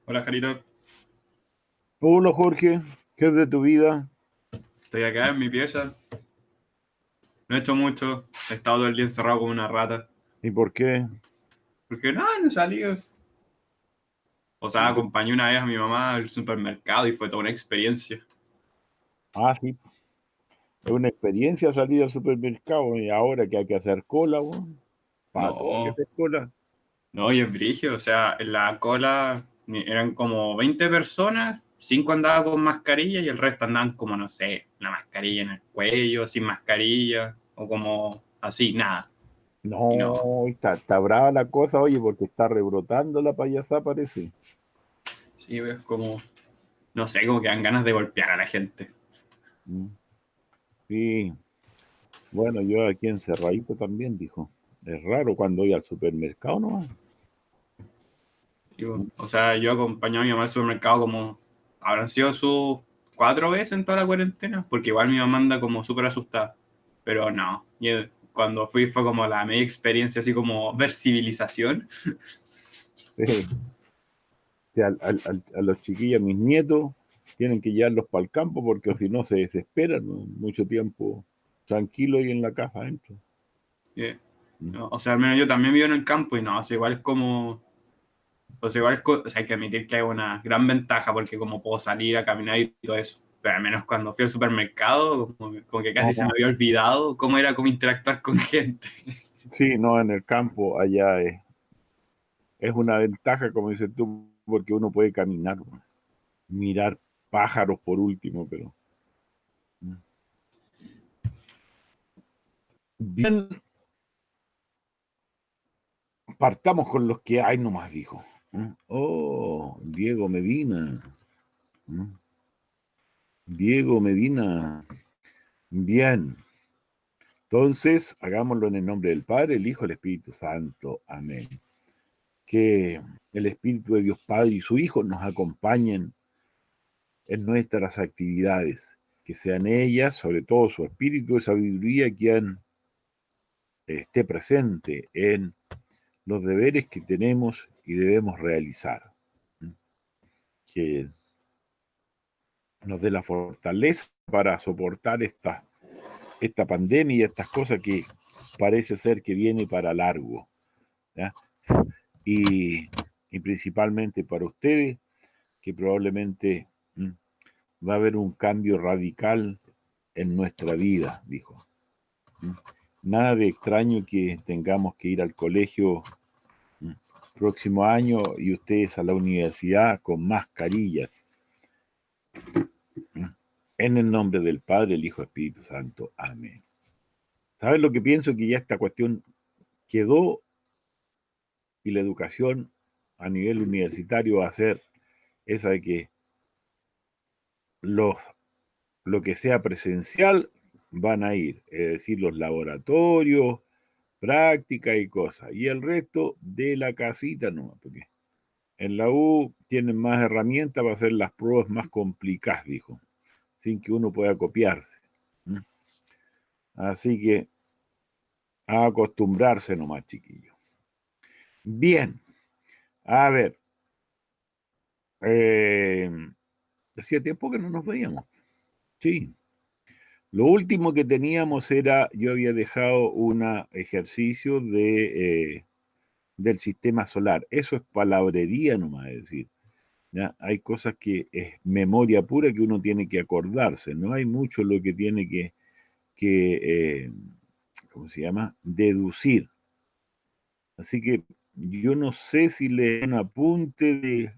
Hola, Jarito. Hola Jorge, ¿qué es de tu vida? Estoy acá en mi pieza. No he hecho mucho. He estado todo el día encerrado como una rata. ¿Y por qué? Porque no he salido. O sea, Y yo- acompañé una vez a mi mamá al supermercado y fue toda una experiencia. sí, es una experiencia salir al supermercado y ahora que hay que hacer cola, weón, para todo hay que No, hacer cola. no, y es brigio. O sea, en la cola eran como 20 personas. 5 andaban con mascarilla y el resto andaban como, no sé, la mascarilla en el cuello, sin mascarilla, o como así, nada. Y no, No, está brava la cosa, oye, porque está rebrotando la payasá, parece. sí, es como, no sé, como que dan ganas de golpear a la gente. Mm, Sí, bueno, yo aquí encerradito también, dijo. Es raro cuando voy al supermercado nomás. Digo, Mm, o sea, yo acompañé a mi mamá al supermercado como habrán sido sus 4 veces en toda la cuarentena, porque igual mi mamá anda como súper asustada. Pero no, cuando fui fue como la media experiencia, así como ver civilización. Sí, sí, a los chiquillos, mis nietos, tienen que llevarlos para el campo porque si no se desesperan, ¿no? Mucho tiempo tranquilo y en la casa adentro. Eh, Mm. no, o sea, al menos yo también vivo en el campo y no, o sea, igual es como, o sea, igual es, o sea, hay que admitir que hay una gran ventaja porque como puedo salir a caminar y todo eso. Pero al menos cuando fui al supermercado, como que casi se me No, había olvidado cómo era como interactuar con gente. sí, no, en el campo allá es una ventaja, como dices tú, porque uno puede caminar, ¿no? Mirar pájaros por último, pero... mm. Bien, partamos con los que hay nomás, dijo. Oh, Diego Medina. ¿Mm? Diego Medina. Bien. Entonces, hagámoslo en el nombre del Padre, el Hijo, el Espíritu Santo. Amén. Que el Espíritu de Dios Padre y su Hijo nos acompañen en nuestras actividades, que sean ellas, sobre todo su espíritu de sabiduría, quien esté presente en los deberes que tenemos y debemos realizar. Que nos dé la fortaleza para soportar esta pandemia y estas cosas que parece ser que viene para largo. ¿Ya? Y, y principalmente para ustedes, que probablemente va a haber un cambio radical en nuestra vida, dijo. Nada de extraño que tengamos que ir al colegio próximo año y ustedes a la universidad con mascarillas. En el nombre del Padre, el Hijo, Espíritu Santo. Amén. ¿Sabes lo que pienso? Que ya esta cuestión quedó y la educación a nivel universitario va a ser esa de que los, lo que sea presencial van a ir, es decir, los laboratorios, práctica y cosas, y el resto de la casita no, porque en la U tienen más herramientas para hacer las pruebas más complicadas, dijo, sin que uno pueda copiarse. ¿Mm? Así que a acostumbrarse nomás, chiquillos. Bien, a ver, eh, hacía tiempo que no nos veíamos. Sí, lo último que teníamos era, yo había dejado un ejercicio del sistema solar. Eso es palabrería nomás, es decir, ¿ya? Hay cosas que es memoria pura que uno tiene que acordarse, no hay mucho lo que tiene que ¿cómo se llama? Deducir. Así que yo no sé si le dan apunte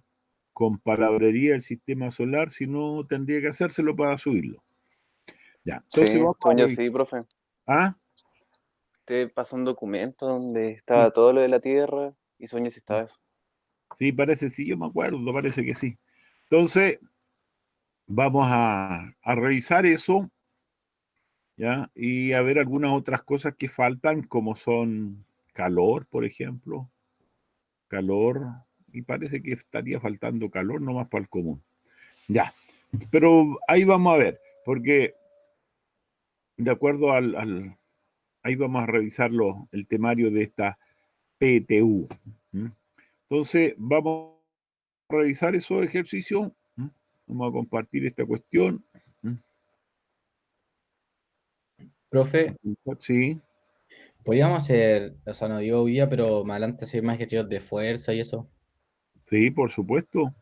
con palabrería el sistema solar, si no tendría que hacérselo para subirlo. Ya, Sí, entonces vamos a según yo revisar. sí, profe. Ah, Te pasó un documento donde sí, estaba todo lo de la Tierra y sueño si estaba eso. sí, parece, sí, yo me acuerdo, parece que sí. Entonces, vamos a revisar eso, ¿ya? Y a ver algunas otras cosas que faltan, como son calor, por ejemplo, calor, y parece que estaría faltando calor nomás para el común. Ya, pero ahí vamos a ver, porque de acuerdo ahí vamos a revisar el temario de esta PTU. ¿Mm? Entonces, vamos revisar esos ejercicios. Vamos a compartir esta cuestión. Profe, Sí, podríamos hacer, o sea, no digo hoy día, pero más adelante hacer más ejercicios de fuerza y eso. sí, por supuesto.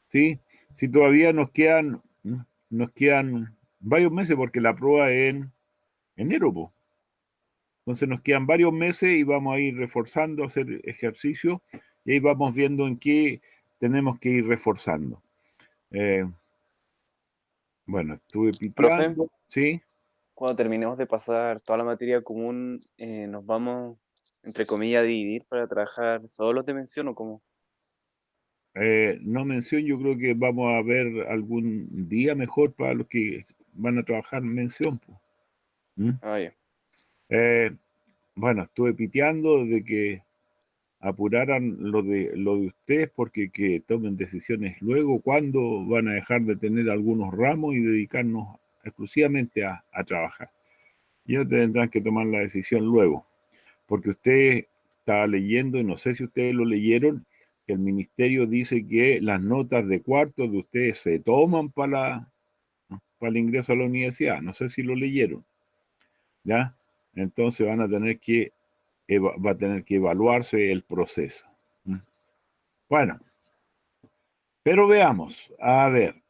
Sí, sí, todavía nos quedan varios meses porque la prueba es en enero, po. Entonces nos quedan varios meses y vamos a ir reforzando, hacer ejercicio y ahí vamos viendo en qué tenemos que ir reforzando. Eh, bueno, estuve Profe, piteando, ¿sí? cuando terminemos de pasar toda la materia común, nos vamos, entre comillas, a dividir para trabajar solo los de mención o cómo. No mención, yo creo que vamos a ver algún día mejor para los que van a trabajar mención, po. ¿Mm? Ah, ya. Eh, bueno, estuve piteando de que apuraran lo de ustedes porque que tomen decisiones luego, cuándo van a dejar de tener algunos ramos y dedicarnos exclusivamente a trabajar. Y ellos tendrán que tomar la decisión luego, porque usted estaba leyendo, y no sé si ustedes lo leyeron, que el ministerio dice que las notas de cuarto de ustedes se toman para el ingreso a la universidad. No sé si lo leyeron, ¿ya? Entonces va a tener que evaluarse el proceso. Bueno, pero veamos, a ver.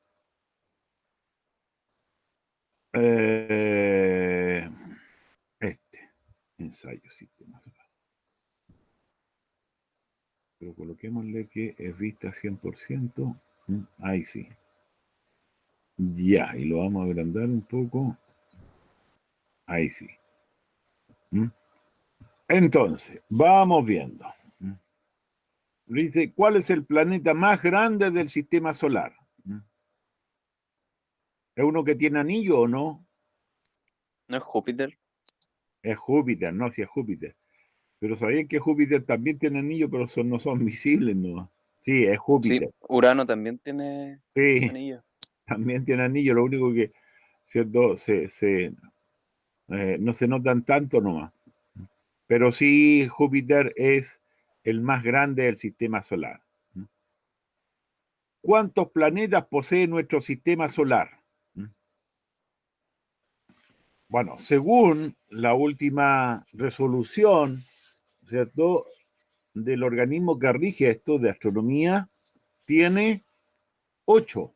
eh, este, ensayo, sistema solar. Pero coloquémosle que es vista 100%. Ahí sí. Ya, y lo vamos a agrandar un poco. Ahí sí. Entonces, vamos viendo. Dice, ¿cuál es el planeta más grande del sistema solar? ¿Es uno que tiene anillo o no? ¿No es Júpiter? Es Júpiter, no, si es Júpiter. Pero sabían que Júpiter también tiene anillo, pero no son visibles, ¿no? Sí, es Sí, Júpiter. Urano también tiene Sí, anillo. también tiene anillo, lo único que, ¿cierto? No se notan tanto nomás. Pero sí, Júpiter es el más grande del sistema solar. ¿Cuántos planetas posee nuestro sistema solar? Bueno, según la última resolución, ¿cierto?, del organismo que rige esto de astronomía, tiene 8.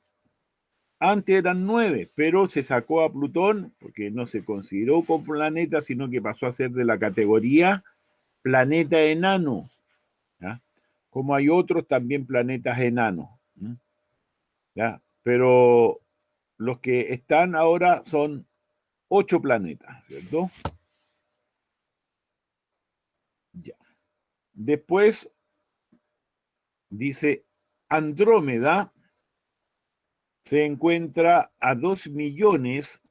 Antes eran 9, pero se sacó a Plutón porque no se consideró como planeta, sino que pasó a ser de la categoría planeta enano, ¿ya? Como hay otros también planetas enanos, ¿ya? Pero los que están ahora son 8 planetas, ¿cierto? Ya. Después dice Andrómeda se encuentra a 2 millones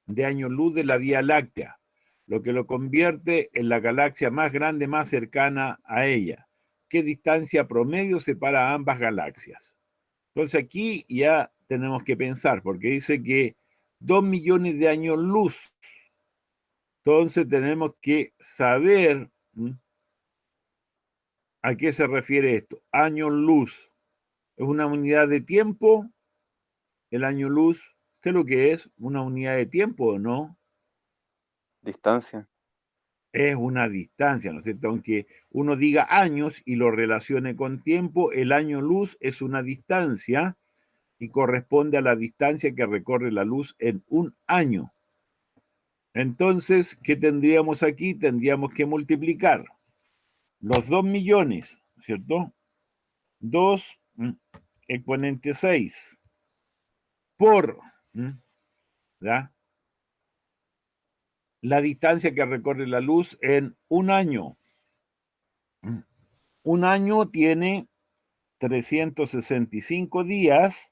de años luz de la Vía Láctea, lo que lo convierte en la galaxia más grande, más cercana a ella. ¿Qué distancia promedio separa a ambas galaxias? Entonces aquí ya tenemos que pensar, porque dice que 2 millones de años luz. Entonces tenemos que saber a qué se refiere esto. Años luz. ¿Es una unidad de tiempo? El año luz, ¿qué es lo que es? ¿Una unidad de tiempo o no? Distancia. Es una distancia, ¿no es cierto? Aunque uno diga años y lo relacione con tiempo, el año luz es una distancia y corresponde a la distancia que recorre la luz en un año. Entonces, ¿qué tendríamos aquí? Tendríamos que multiplicar los 2 millones, ¿cierto? 2 exponente 6 por, ¿ya?, la distancia que recorre la luz en un año. Un año tiene 365 días,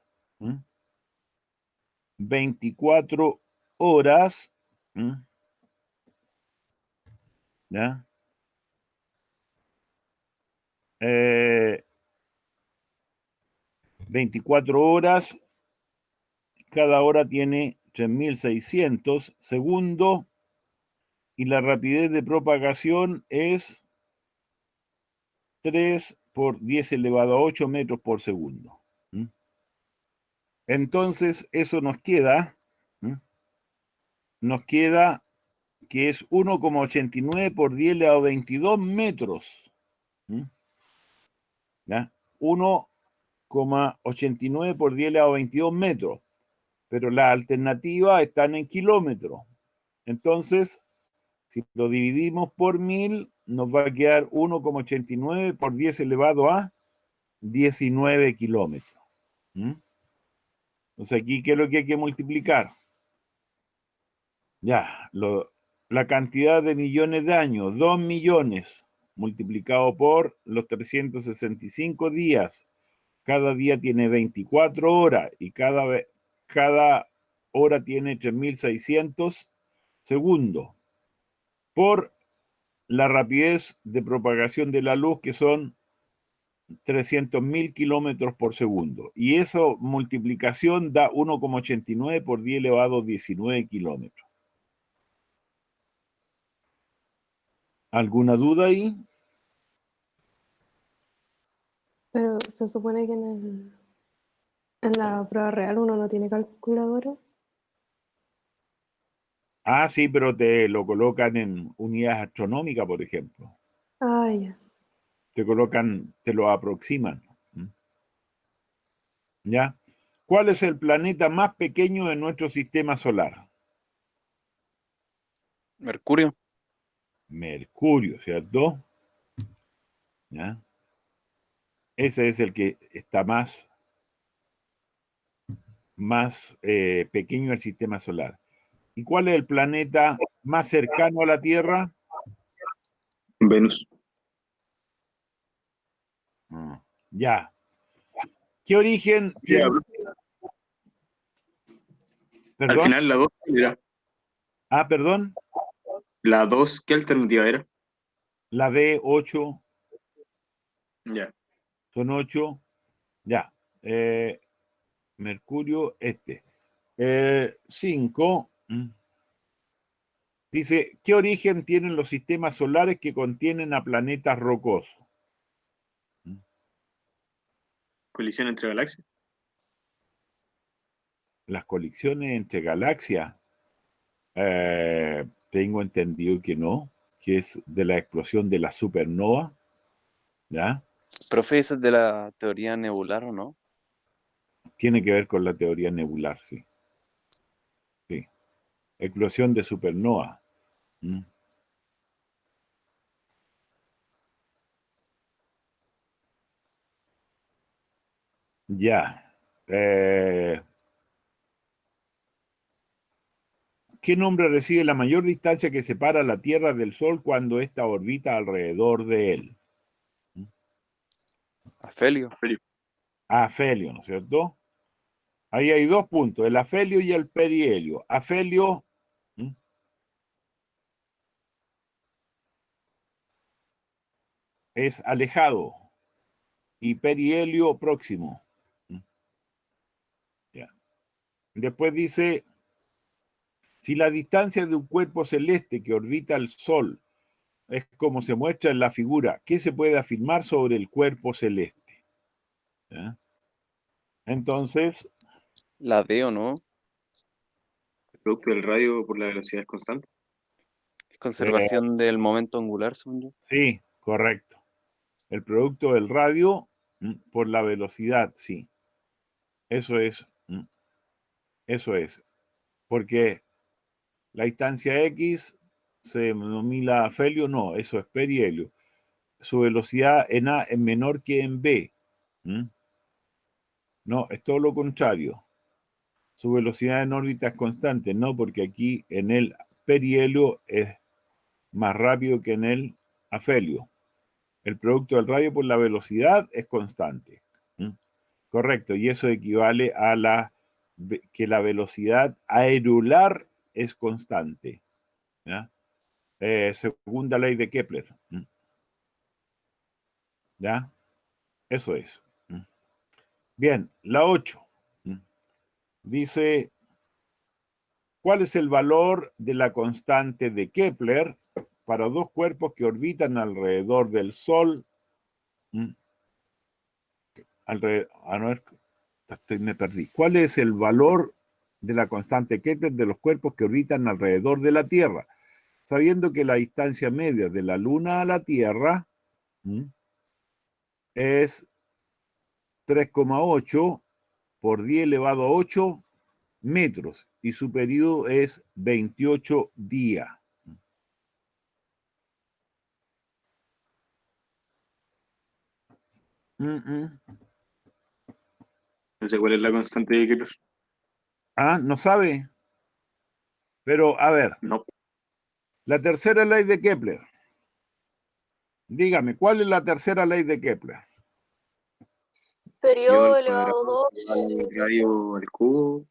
24 horas, ¿ya? 24 horas, cada hora tiene 3600 segundos y la rapidez de propagación es 3 por 10 elevado a 8 metros por segundo. Entonces, eso nos queda que es 1,89 por 10 elevado a 22 metros. ¿Ya? 1,89 por 10 elevado a 22 metros. Pero las alternativas están en kilómetros. Entonces, si lo dividimos por 1000, nos va a quedar 1,89 por 10 elevado a 19 kilómetros. Entonces, aquí, ¿qué es lo que hay que multiplicar? Ya, la cantidad de millones de años, 2 millones, multiplicado por los 365 días. Cada día tiene 24 horas y cada hora tiene 3600 segundos. Por la rapidez de propagación de la luz, que son 300.000 kilómetros por segundo. Y esa multiplicación da 1,89 por 10 elevado a 19 kilómetros. ¿Alguna duda ahí? Pero se supone que en la prueba real uno no tiene calculadora. Ah, sí, pero te lo colocan en unidades astronómicas, por ejemplo. Ah, ya. Te lo aproximan. ¿Ya? ¿Cuál es el planeta más pequeño de nuestro sistema solar? Mercurio. Mercurio, ¿cierto? ¿Ya? Ese es el que está más pequeño del sistema solar. ¿Y cuál es el planeta más cercano a la Tierra? Venus. Ya. ¿Qué origen tiene? Al ¿Perdón? final la 2 era. Ah, perdón. La 2, ¿qué alternativa era? La B, 8. Ya. Son 8. Ya. Mercurio, 5. Dice, ¿qué origen tienen los sistemas solares que contienen a planetas rocosos? Colisión entre galaxias. Las colisiones entre galaxias, tengo entendido que no, que es de la explosión de la supernova, ¿ya? Profe, ¿eso es de la teoría nebular o no? Tiene que ver con la teoría nebular, sí. Sí. Explosión de supernova. Ya. ¿Qué nombre recibe la mayor distancia que separa la Tierra del Sol cuando ésta orbita alrededor de él? Afelio. Afelio, ¿no es cierto? Ahí hay 2 puntos, el afelio y el perihelio. Afelio es alejado y perihelio próximo. Ya. Después dice, si la distancia de un cuerpo celeste que orbita el Sol es como se muestra en la figura, ¿qué se puede afirmar sobre el cuerpo celeste? ¿Ya? Entonces, La D o no. El producto del radio por la velocidad es constante. Conservación del momento angular, según yo. sí, correcto. El producto del radio por la velocidad, sí. Eso es. Eso es. Porque la distancia X se denomina afelio, no, eso es perihelio. Su velocidad en A es menor que en B. No, es todo lo contrario. Su velocidad en órbita es constante, no, porque aquí en el perihelio es más rápido que en el afelio. El producto del radio por la velocidad es constante. Correcto, y eso equivale a que la velocidad aerolar es constante. ¿Ya? Segunda ley de Kepler. ¿Ya? Eso es. Bien, la 8. Dice, ¿cuál es el valor de la constante de Kepler para 2 cuerpos que orbitan alrededor del Sol A ver, me perdí. ¿Cuál es el valor de la constante Kepler de los cuerpos que orbitan alrededor de la Tierra? Sabiendo que la distancia media de la Luna a la Tierra es 3,8 por 10 elevado a 8 metros y su periodo es 28 días. No sé cuál es la constante de Kepler. Ah, ¿no sabe? Pero, a ver, No, la tercera ley de Kepler. Dígame, ¿cuál es la tercera ley de Kepler? yo Periodo al elevado cuadrado 2. igual al radio al cubo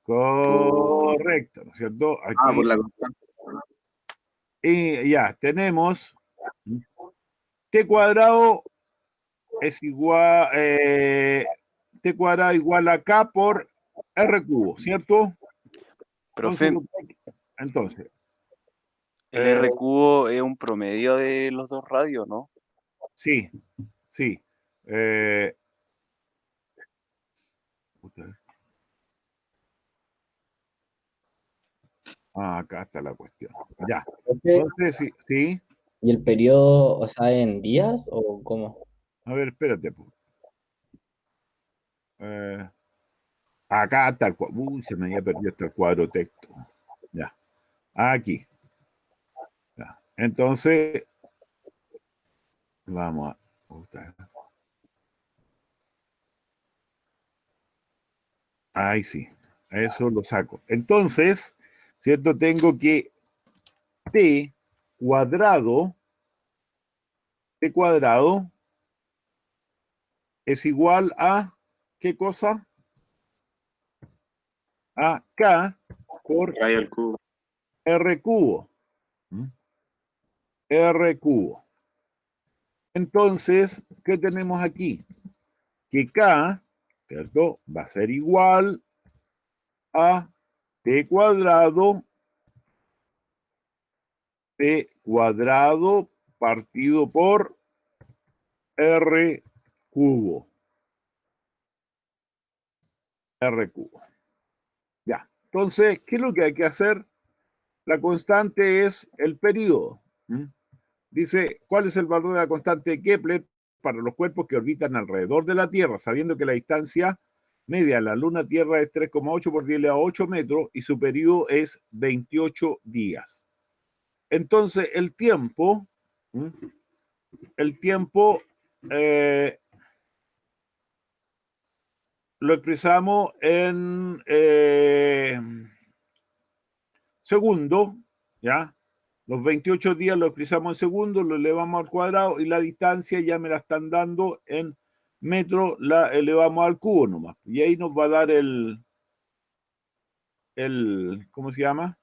por... Correcto, ¿no es cierto? Ah, por Aquí, la constante. y ya, tenemos t cuadrado es igual, t cuadrado igual a k por r cubo, ¿cierto? Profe, Entonces, el eh, R cubo es un promedio de los dos radios, ¿no? sí, sí. eh, acá está la cuestión. Ya. Profe, Entonces, sí, sí. ¿y el periodo, o sea, en días o cómo? A ver, espérate. Eh, acá está el cuadro. Uy, se me había perdido hasta el cuadro texto. Ya. Aquí. Ya. Entonces, vamos a. Ahí sí. Eso lo saco. Entonces, ¿cierto? Tengo que t cuadrado, t cuadrado es igual a, ¿qué cosa? A k por Radio al cubo. r cubo. R cubo. Entonces, ¿qué tenemos aquí? Que K, ¿cierto? Va a ser igual a T cuadrado partido por R cubo. R cubo. Ya. Entonces, ¿qué es lo que hay que hacer? La constante es el periodo. Dice, ¿cuál es el valor de la constante de Kepler para los cuerpos que orbitan alrededor de la Tierra, sabiendo que la distancia media de la Luna-Tierra es 3,8 por 10 a 8 metros y su periodo es 28 días? Entonces, el tiempo lo expresamos en segundo, ¿ya? Los 28 días lo expresamos en segundos, lo elevamos al cuadrado y la distancia ya me la están dando en metros, la elevamos al cubo nomás. Y ahí nos va a dar ¿cómo se llama?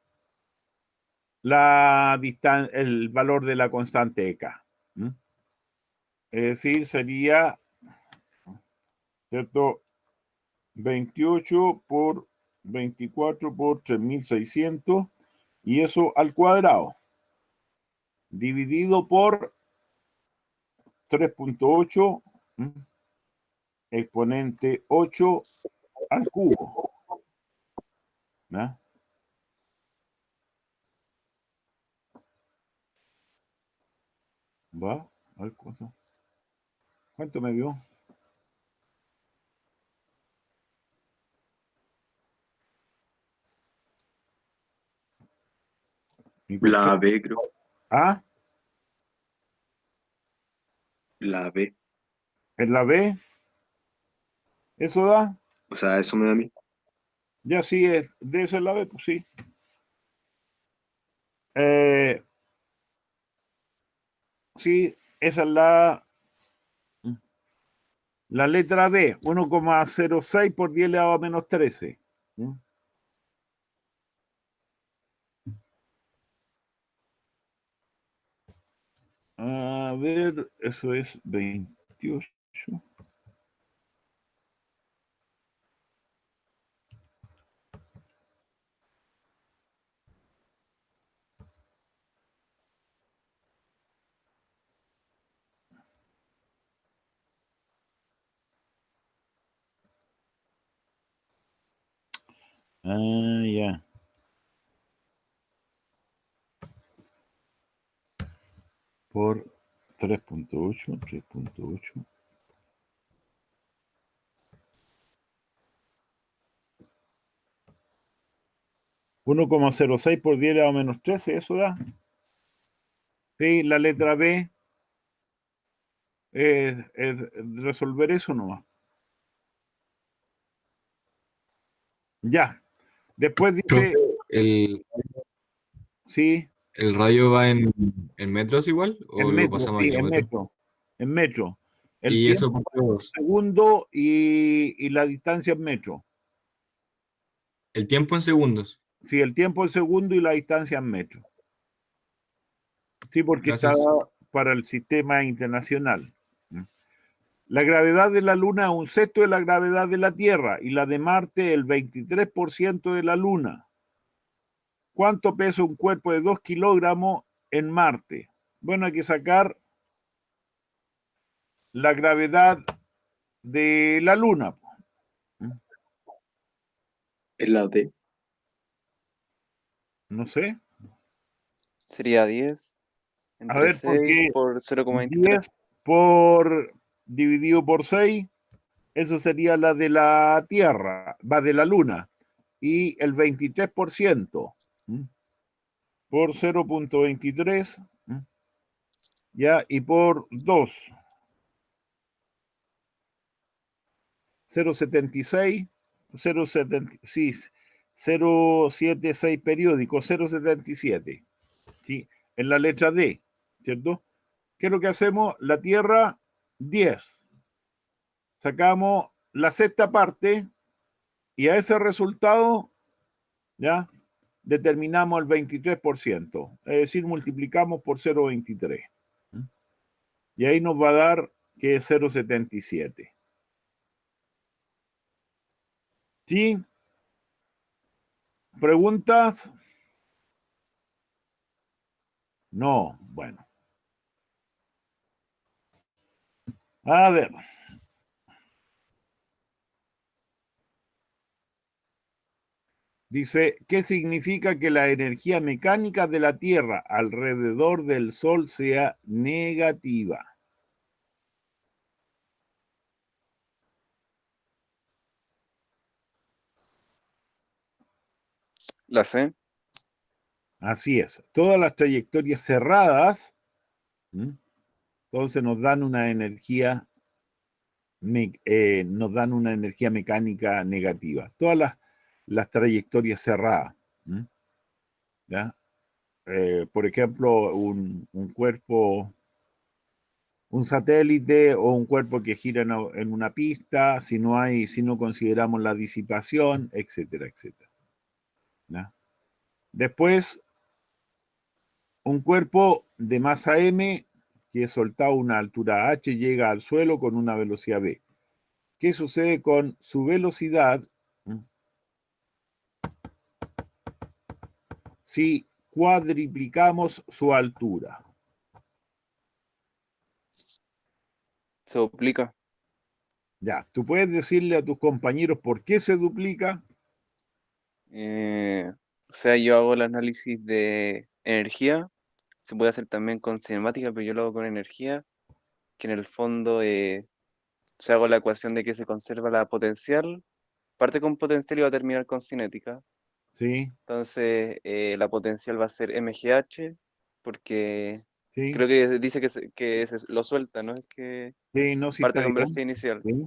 El valor de la constante de K. Es decir, sería, ¿cierto? 28 por 24 por 3600 y eso al cuadrado, dividido por 3,8 exponente 8 al cubo. ¿No? ¿Va? A ver, ¿cuánto me dio? Mi La cuestión. B, creo. ¿Ah? La B. ¿En la B? ¿Eso da? O sea, eso me da a mí. Ya sí es. ¿De eso es la B? Pues sí. Eh, sí, esa es la letra B, 1,06 por 10 elevado a menos 13. A ver, eso es 28. Ah, ya. Por 3.8, 3.8. 1,06 por 10 a la menos 13, ¿eso da? Sí, la letra B es resolver eso nomás. Ya. Después dice, ¿El, sí, el radio va en metros igual en o lo metro, pasamos a sí, en kilómetros? metro. En metro. El Y eso tiempo por en dos. segundo y la distancia en metro. El tiempo en segundos. Sí, el tiempo en segundo y la distancia en metro. Sí, porque está Gracias. para el sistema internacional. La gravedad de la Luna es un sexto de la gravedad de la Tierra y la de Marte el 23% de la Luna. ¿Cuánto pesa un cuerpo de 2 kilogramos en Marte? Bueno, hay que sacar la gravedad de la Luna. Es la D. No sé. Sería 10 A entre ver, 6 porque por 0,23. 10 por dividido por 6, eso sería la de la Tierra, va de la Luna. Y el 23% por 0.23, ya, y por 2, 0,76, 0,76, 0,76 periódico, 0,77, ¿sí? En la letra D, ¿cierto? ¿Qué es lo que hacemos? La Tierra, 10. Sacamos la sexta parte y a ese resultado, ¿ya? Determinamos el 23%, es decir, multiplicamos por 0,23. Y ahí nos va a dar que es 0,77. ¿Sí? ¿Preguntas? No, bueno. A ver. Dice, ¿qué significa que la energía mecánica de la Tierra alrededor del Sol sea negativa? La C. Así es. Todas las trayectorias cerradas, entonces nos dan una energía mecánica negativa. Todas las trayectorias cerradas. ¿Ya? Por ejemplo, un cuerpo, un satélite o un cuerpo que gira en una pista, si no consideramos la disipación, etcétera, etcétera. ¿Ya? Después, un cuerpo de masa m que es soltado a una altura h llega al suelo con una velocidad v. ¿Qué sucede con su velocidad si cuadriplicamos su altura? Se duplica. Ya, ¿tú puedes decirle a tus compañeros por qué se duplica? O sea, yo hago el análisis de energía. Se puede hacer también con cinemática, pero yo lo hago con energía, que en el fondo se hago la ecuación de que se conserva la potencial. Parte con potencial y va a terminar con cinética. Sí, Entonces, la potencial va a ser MGH, porque sí, creo que dice que lo suelta, ¿no? Es que sí, no, sí parte está con bien. velocidad inicial. Sí,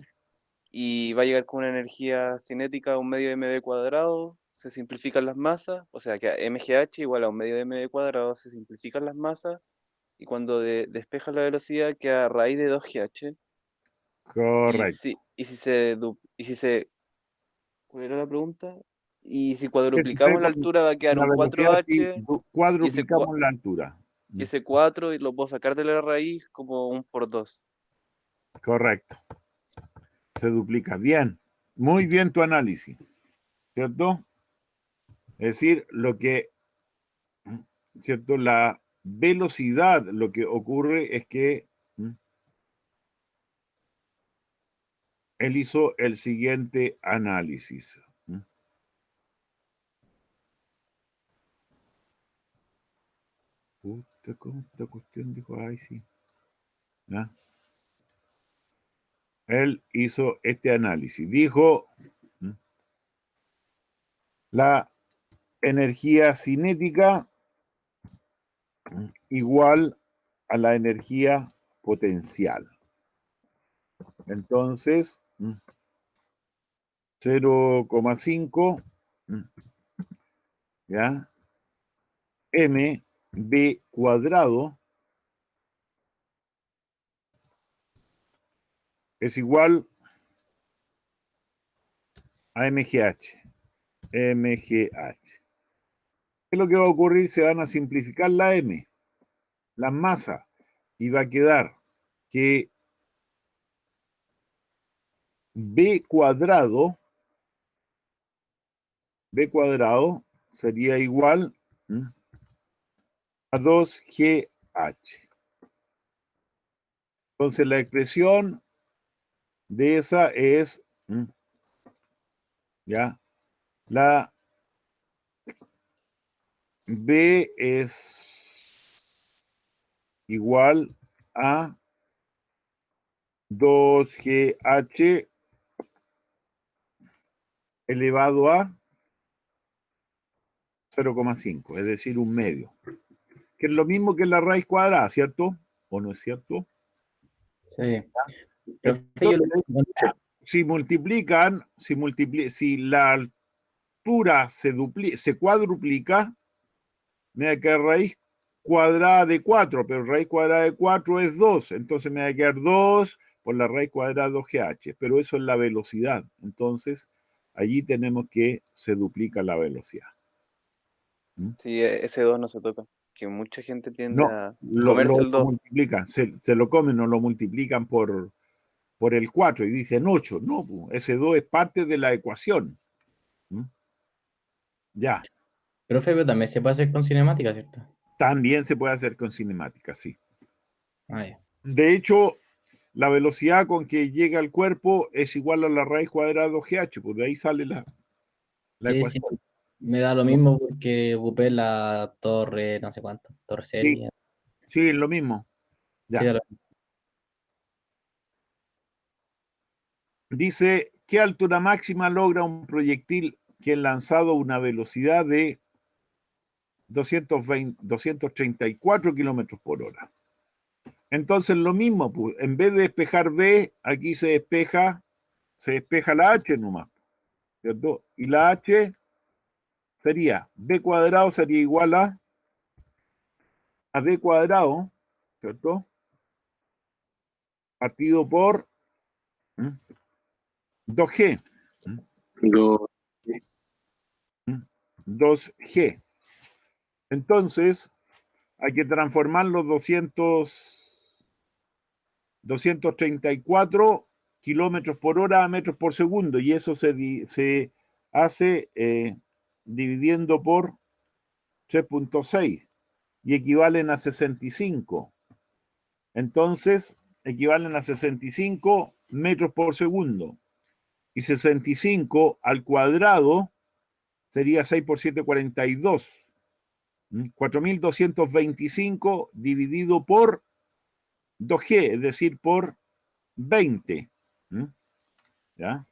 Y va a llegar con una energía cinética a un medio de mv cuadrado, se simplifican las masas, o sea que a MGH igual a un medio de mv cuadrado se simplifican las masas, y cuando despeja la velocidad queda a raíz de 2GH, correcto. y si se, ¿cuál era la pregunta? Y si ¿Qué sucede cuadruplicamos la con altura va a quedar la un velocidad si 4H, y cuadruplicamos la altura? ese 4 y lo puedo sacar de la raíz como un por 2. Correcto, se duplica. Bien, muy bien tu análisis, ¿cierto? Es decir, ¿cierto? La velocidad, lo que ocurre es que él hizo el siguiente análisis. Puta, ¿cómo esta cuestión dijo? Ay, sí. ¿Ya? Él hizo este análisis. Dijo, la energía cinética igual a la energía potencial. Entonces, 0,5, ¿ya? mb cuadrado es igual a mgh. ¿Qué es lo que va a ocurrir? Se van a simplificar la m, las masas, y va a quedar que b cuadrado sería igual a 2gh. Entonces la expresión de esa es, ¿ya? La B es igual a 2GH elevado a 0,5, es decir, un medio. Que es lo mismo que la raíz cuadrada, ¿cierto? ¿O no es cierto? Sí. Profe, yo lo- Entonces, si la altura se cuadruplica, me va a quedar raíz cuadrada de 4, pero raíz cuadrada de 4 es 2, entonces me va a quedar 2 por la raíz cuadrada de 2GH, pero eso es la velocidad, entonces allí tenemos que se duplica la velocidad. Sí, ese 2 no se toca. Que mucha gente tiende No, a lo comerse el 2. multiplican, se lo comen, no lo multiplican por el 4 y dicen 8, no, ese 2 es parte de la ecuación. Ya, Profe, pero también se puede hacer con cinemática, ¿cierto? también se puede hacer con cinemática, sí. Ah, ya. De hecho, la velocidad con que llega al cuerpo es igual a la raíz cuadrada de 2GH, pues de ahí sale la Sí, ecuación. me da lo mismo porque ocupé la torre, no sé cuánto, torre Sí, serie. sí, es lo mismo. Sí, Ya. Dice, ¿qué altura máxima logra un proyectil que es lanzado a una velocidad de 234 kilómetros por hora? Entonces lo mismo, pues, en vez de despejar B, aquí se despeja la H nomás, ¿cierto? Y la H sería, B cuadrado sería igual a B cuadrado, ¿cierto? Partido por 2G. Lo, 2G. Entonces, hay que transformar los 234 kilómetros por hora a metros por segundo, y eso se hace dividiendo por 3,6 y equivalen a 65. Entonces, equivalen a 65 metros por segundo. Y 65 al cuadrado sería 6 por 7, 42. 4.225 dividido por 2G, es decir, por 20. ¿Ya?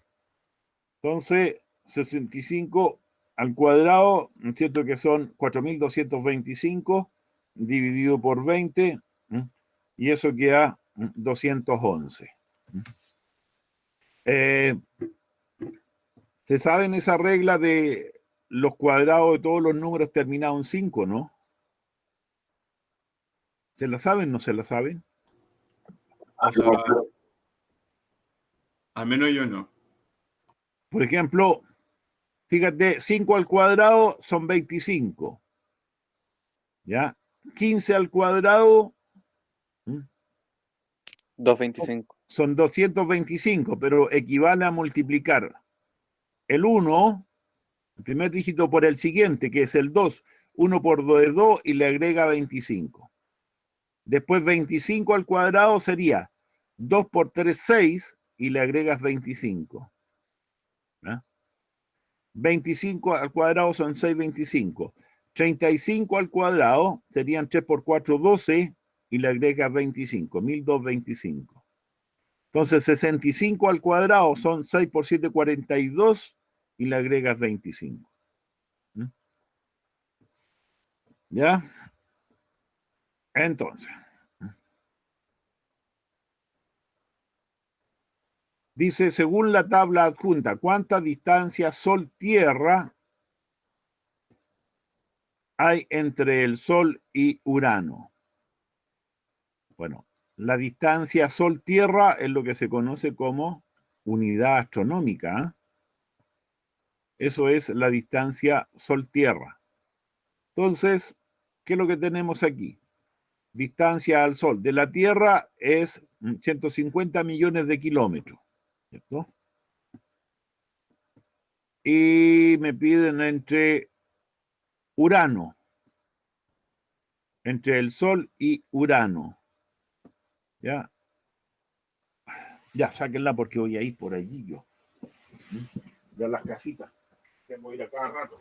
Entonces, 65 al cuadrado, ¿no es cierto? Que son 4.225 dividido por 20, y eso queda 211. Se sabe en esa regla de los cuadrados de todos los números terminados en 5, ¿no? ¿Se la saben o no se la saben? O sea, al menos yo no. Por ejemplo, fíjate, 5 al cuadrado son 25. ¿Ya? 15 al cuadrado 225. son 225, pero equivale a multiplicar el 1, el primer dígito, por el siguiente, que es el 2. 1 por 2 es 2 y le agrega 25. Después 25 al cuadrado sería 2 por 3, 6 y le agregas 25. ¿Ya? 25 al cuadrado son 625. 35 al cuadrado serían 3 por 4, 12, y le agregas 25, 1225. Entonces 65 al cuadrado son 6 por 7, 42, y le agregas 25. ¿Mm? ¿Ya? Entonces, dice, según la tabla adjunta, ¿cuánta distancia Sol-Tierra hay entre el Sol y Urano? Bueno, la distancia Sol-Tierra es lo que se conoce como unidad astronómica. Eso es la distancia Sol-Tierra. Entonces, ¿qué es lo que tenemos aquí? Distancia al Sol de la Tierra es 150 millones de kilómetros, ¿cierto? Y me piden entre Urano, entre el Sol y Urano. ¿Ya? Ya, sáquenla porque voy a ir por allí yo. Ya las casitas. Tengo que ir a cada rato.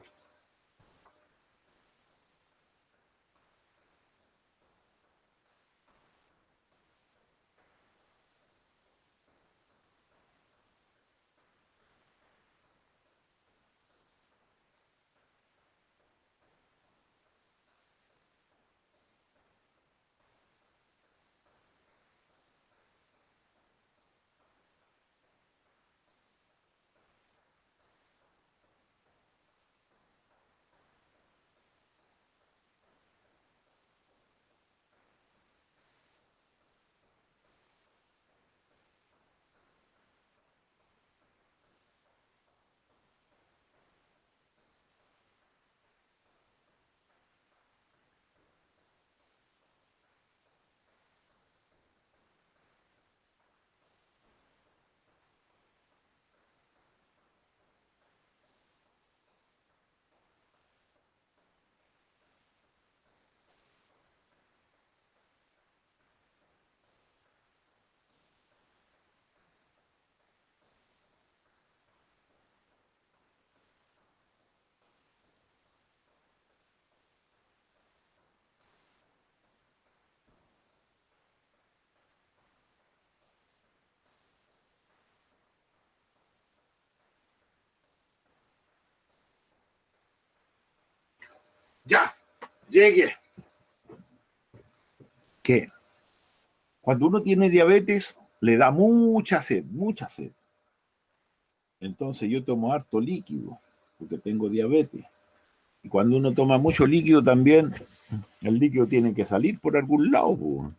Ya, llegué. ¿Qué? Cuando uno tiene diabetes, le da mucha sed, mucha sed. Entonces yo tomo harto líquido, porque tengo diabetes. Y cuando uno toma mucho líquido también, el líquido tiene que salir por algún lado, po.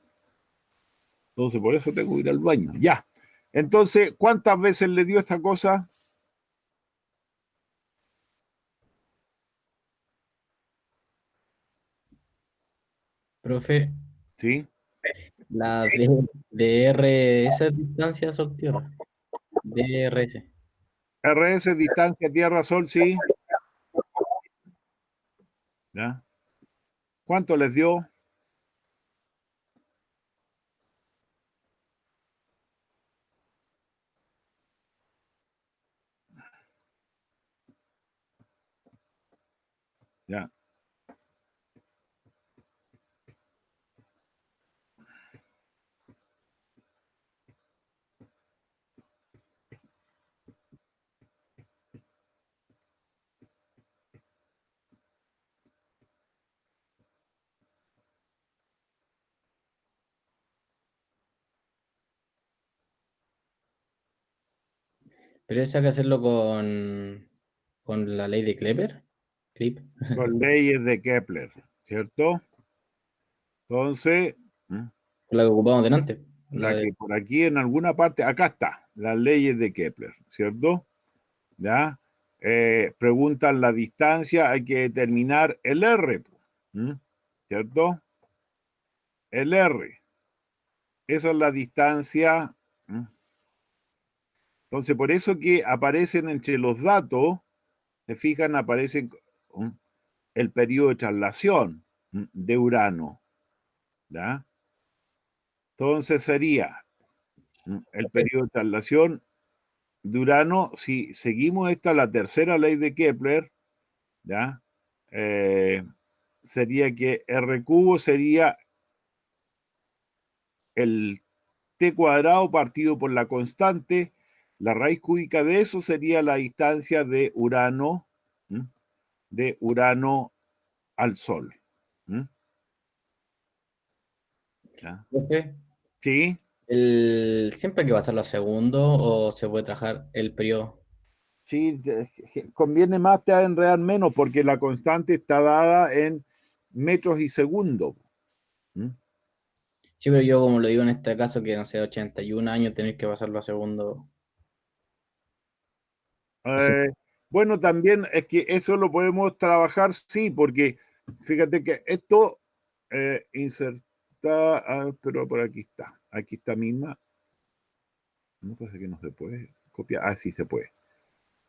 Entonces por eso tengo que ir al baño. Ya. Entonces, ¿cuántas veces le dio esta cosa? Profe, ¿Sí? la DR, esa distancia Sol-Tierra. DRS. RS, distancia Tierra-Sol, sí. ¿Ya? ¿Cuánto les dio? Ya. Pero eso hay que hacerlo con la ley de Kepler. Clip. Con leyes de Kepler, ¿cierto? Entonces, Con la que ocupamos delante. La la de, que por aquí en alguna parte, acá está, las leyes de Kepler, ¿cierto? ¿Ya? Preguntan la distancia, hay que determinar el R, ¿cierto? El R. Esa es la distancia. Entonces, por eso que aparecen entre los datos, se fijan, aparecen el periodo de traslación de Urano, ¿ya? Entonces sería el periodo de traslación de Urano, si seguimos esta, la tercera ley de Kepler, ¿ya? sería que R cubo sería el T cuadrado partido por la constante. La raíz cúbica de eso sería la distancia de Urano, ¿m? De Urano al Sol. ¿M? ¿Ya? Profe, ¿Sí? ¿siempre hay que pasarlo a segundo o se puede trabajar el periodo? Sí, conviene más te enredar menos porque la constante está dada en metros y segundos. ¿M? Sí, pero yo como lo digo en este caso, que no sé, 81 años, tener que pasarlo a segundo. Así- Eh, bueno, también es que eso lo podemos trabajar, sí, porque fíjate que esto inserta, pero por aquí está misma. No parece que no se puede copiar. Ah, sí se puede.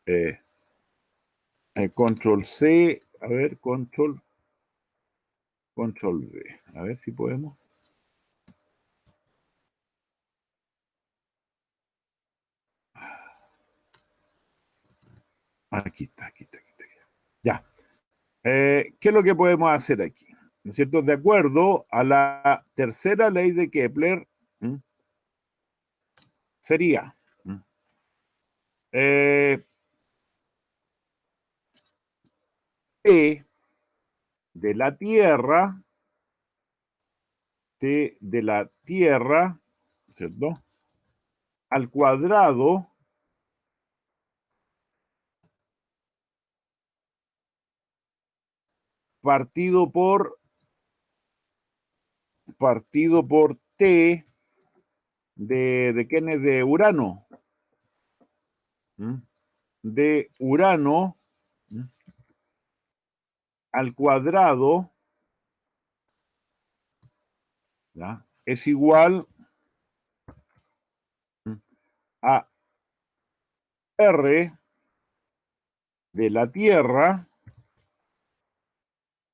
Eh, Control C, a ver, Control V, a ver si podemos. Aquí está. Ya. ¿Qué es lo que podemos hacer aquí? ¿No es cierto? De acuerdo a la tercera ley de Kepler, ¿m? Sería ¿m? Eh, T de la Tierra, T de la Tierra, ¿cierto? Al cuadrado partido por T de quién es de Urano. ¿M? De Urano, ¿m? Al cuadrado, ¿ya? Es igual a R de la Tierra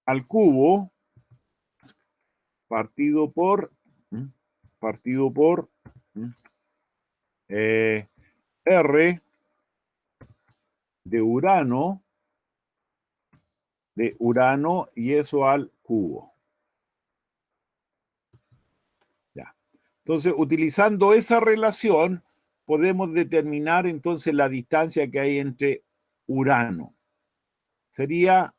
al cubo partido por ¿m? Partido por ¿m? Eh, R de Urano y eso al cubo. Ya. Entonces, utilizando esa relación, podemos determinar entonces la distancia que hay entre Urano. Sería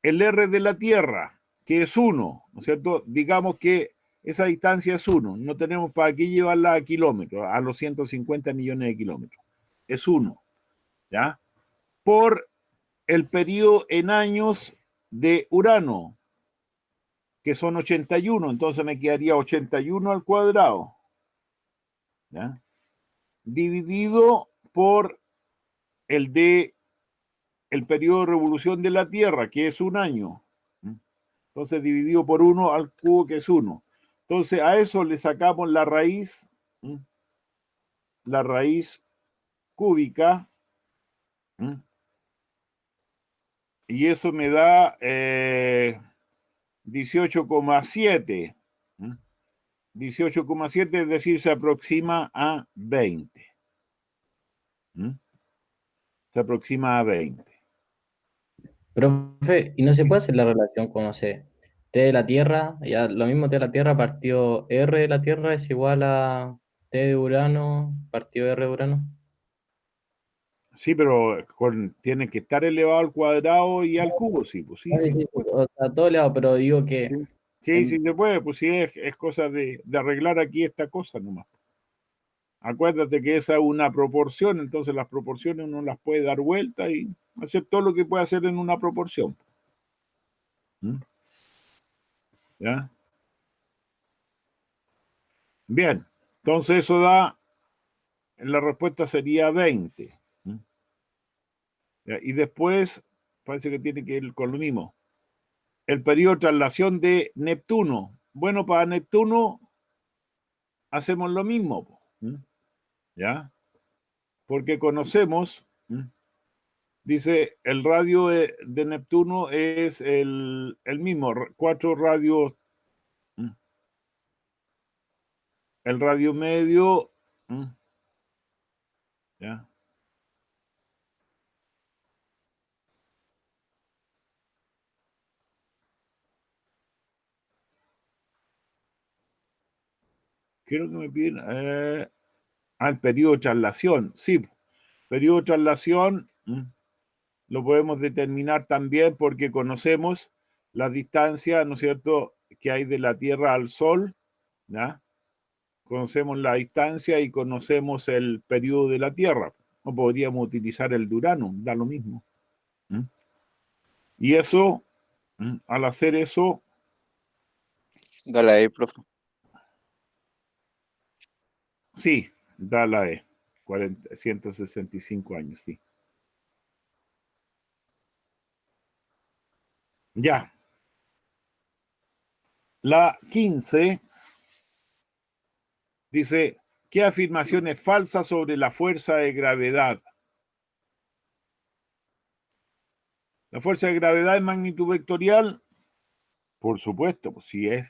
el R de la Tierra, que es 1, ¿no es cierto? Digamos que esa distancia es 1, no tenemos para qué llevarla a kilómetros, a los 150 millones de kilómetros. Es 1, ¿ya? Por el periodo en años de Urano, que son 81, entonces me quedaría 81 al cuadrado, ¿ya? Dividido por el periodo de revolución de la Tierra, que es un año. Entonces, dividido por 1 al cubo, que es 1. Entonces, a eso le sacamos la raíz cúbica, y eso me da 18,7. 18,7, es decir, se aproxima a 20. Se aproxima a 20. Profe, ¿y no se puede hacer la relación con, no sé, T de la Tierra, ya lo mismo T de la Tierra partido R de la Tierra es igual a T de Urano partido R de Urano? Sí, pero tiene que estar elevado al cuadrado y al cubo, sí, pues sí, Sí, sí. sí, a todo lado, pero digo Sí, que sí, en- sí se puede, pues sí, es cosa de arreglar aquí esta cosa nomás. Acuérdate que esa es una proporción, entonces las proporciones uno las puede dar vuelta y hacer todo lo que puede hacer en una proporción. ¿Mm? ¿Ya? Bien, entonces eso da, la respuesta sería 20. ¿Mm? ¿Ya? Y después, parece que tiene que ir con lo mismo. El periodo de traslación de Neptuno. Bueno, para Neptuno hacemos lo mismo. ¿Mm? ¿Ya? Porque conocemos, dice, el radio de Neptuno es el mismo, 4 radios, el radio medio, ¿ya? Creo que me piden el periodo de traslación. Sí, periodo de traslación lo podemos determinar también porque conocemos la distancia, ¿no es cierto?, que hay de la Tierra al Sol, ¿ya? Conocemos la distancia y conocemos el periodo de la Tierra. No podríamos utilizar el de Urano, da lo mismo. Y eso, al hacer eso, Dale ahí, profe. sí, da la E, 165 años, sí. Ya. La 15 dice, ¿qué afirmación es falsa sobre la fuerza de gravedad? ¿La fuerza de gravedad es magnitud vectorial? Por supuesto, pues si es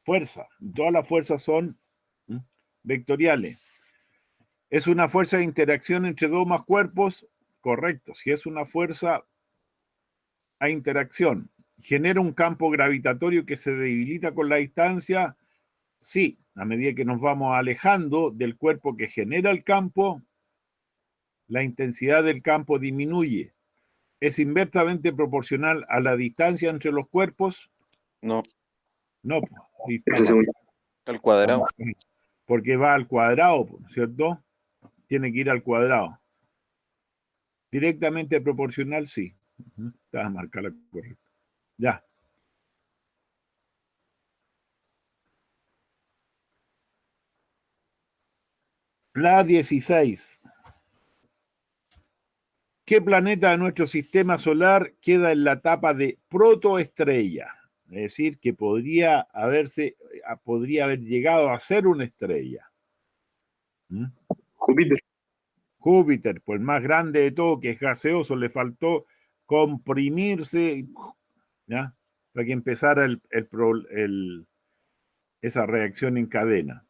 fuerza. Todas las fuerzas son vectoriales. ¿Es una fuerza de interacción entre dos o más cuerpos? Correcto. Si es una fuerza a interacción, ¿genera un campo gravitatorio que se debilita con la distancia? Sí. A medida que nos vamos alejando del cuerpo que genera el campo, la intensidad del campo disminuye. ¿Es inversamente proporcional a la distancia entre los cuerpos? No, No, Eso según yo. al cuadrado. porque va al cuadrado, ¿cierto? Tiene que ir al cuadrado. Directamente proporcional, sí. Está marcada correcto. Ya. La 16. ¿Qué planeta de nuestro sistema solar queda en la etapa de protoestrella? Es decir, que podría haber llegado a ser una estrella. Júpiter. Júpiter, pues el más grande de todo, que es gaseoso, le faltó comprimirse, ¿ya?, para que empezara esa reacción en cadena.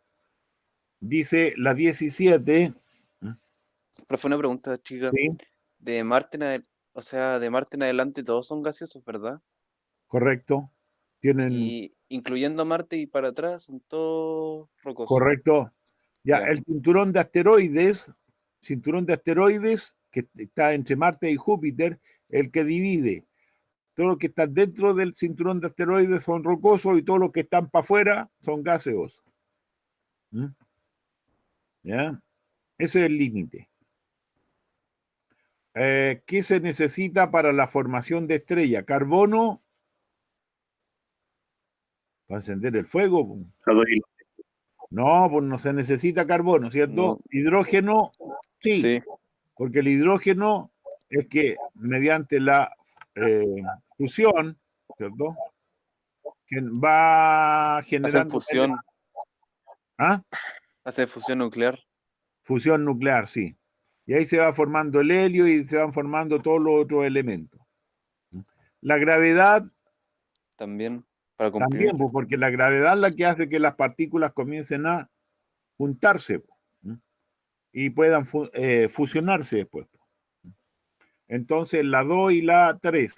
Dice la 17. Profe, una pregunta, chica. Sí, De Marte de Marte en adelante todos son gaseosos, ¿verdad? correcto. Tienen, Y incluyendo Marte y para atrás son todos rocosos. correcto. Ya, Ya. el cinturón de asteroides, que está entre Marte y Júpiter, el que divide. Todo lo que está dentro del cinturón de asteroides son rocosos y todos los que están para afuera son gaseosos. ¿Ya? Ese es el límite. ¿Qué se necesita para la formación de estrella? Carbono para encender el fuego. Adorilo. No, pues no se necesita carbono, ¿cierto? No. Hidrógeno, sí, Sí, porque el hidrógeno es que mediante la fusión, ¿cierto?, que va hacen generando fusión, ¿ah? hacen fusión nuclear Fusión nuclear, sí. Y ahí se va formando el helio y se van formando todos los otros elementos. La gravedad también para comprimir. también, pues, porque la gravedad es la que hace que las partículas comiencen a juntarse y puedan fusionarse después. Entonces, la 2 y la 3.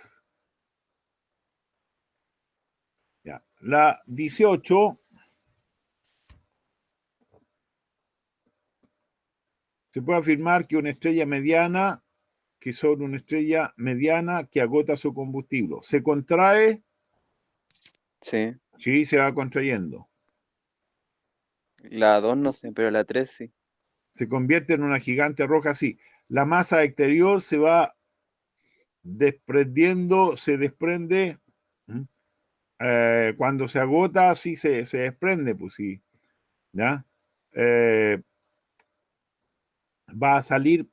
Ya. La 18 se puede afirmar que una estrella mediana, que son una estrella mediana que agota su combustible. ¿Se contrae? Sí. Sí, se va contrayendo. La 2 no sé, pero la 3 sí. Se convierte en una gigante roja, sí. La masa exterior se va desprendiendo, se desprende. Cuando se agota, sí se desprende, pues sí. ¿Ya? Va a salir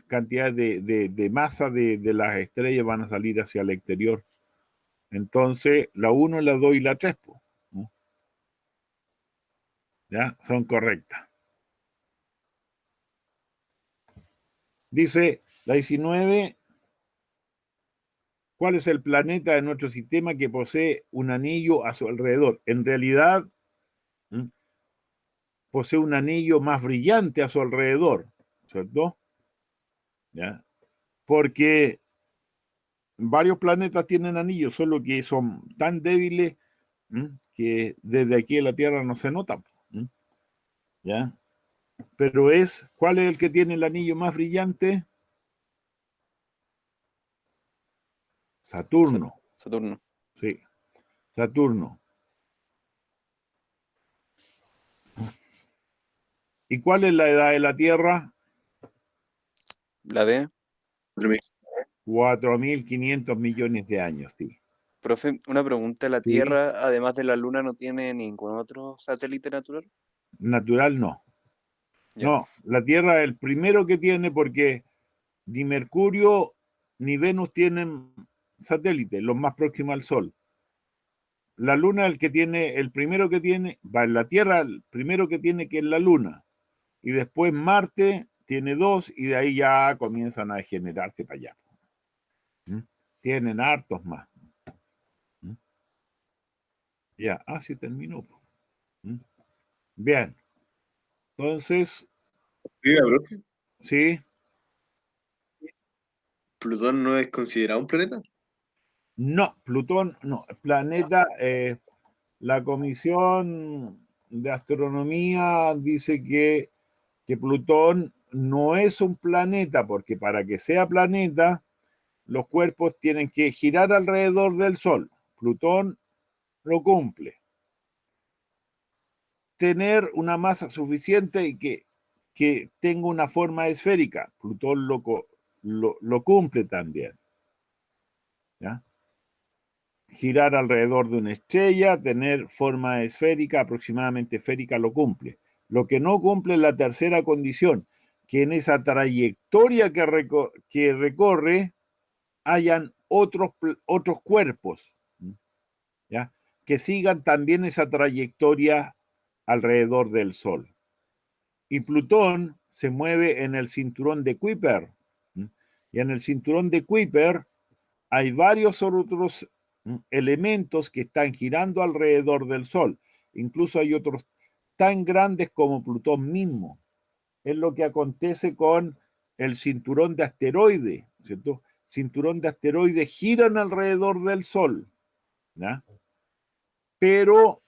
cantidad de masa de las estrellas, van a salir hacia el exterior. Entonces, la 1, la 2 y la 3, pues, ¿no?, ¿ya?, son correctas. Dice la 19, ¿cuál es el planeta de nuestro sistema que posee un anillo a su alrededor? En realidad, posee un anillo más brillante a su alrededor, ¿cierto? ¿Ya? Porque varios planetas tienen anillos, solo que son tan débiles que desde aquí en la Tierra no se nota. ¿Ya? Pero ¿cuál es el que tiene el anillo más brillante? Saturno. Saturno. Sí, Saturno. ¿Y cuál es la edad de la Tierra? La D. 4.500 millones de años, sí. Profe, una pregunta. ¿La Sí. Tierra, además de la Luna, no tiene ningún otro satélite natural? Natural no. Ya. No, la Tierra es el primero que tiene porque ni Mercurio ni Venus tienen satélites, los más próximos al Sol. La Luna es el primero que tiene, va en la Tierra, el primero que tiene que es la Luna. Y después Marte tiene 2 y de ahí ya comienzan a degenerarse para allá. Tienen hartos más. Ya, así terminó. Bien. Entonces, Oiga, profe, sí, ¿Plutón no es considerado un planeta? no, Plutón, no, planeta, la Comisión de Astronomía dice que Plutón no es un planeta, porque para que sea planeta, los cuerpos tienen que girar alrededor del Sol. Plutón lo cumple. Tener una masa suficiente y que tenga una forma esférica. Plutón lo cumple también. ¿Ya? Girar alrededor de una estrella, tener forma esférica, aproximadamente esférica, lo cumple. Lo que no cumple es la tercera condición, que en esa trayectoria que recorre hayan otros cuerpos, ¿ya? Que sigan también esa trayectoria alrededor del Sol. Y Plutón se mueve en el cinturón de Kuiper. Y en el cinturón de Kuiper hay varios otros elementos que están girando alrededor del Sol. Incluso hay otros tan grandes como Plutón mismo. Es lo que acontece con el cinturón de asteroides, ¿cierto? Cinturón de asteroides giran alrededor del Sol, ¿ya? Pero,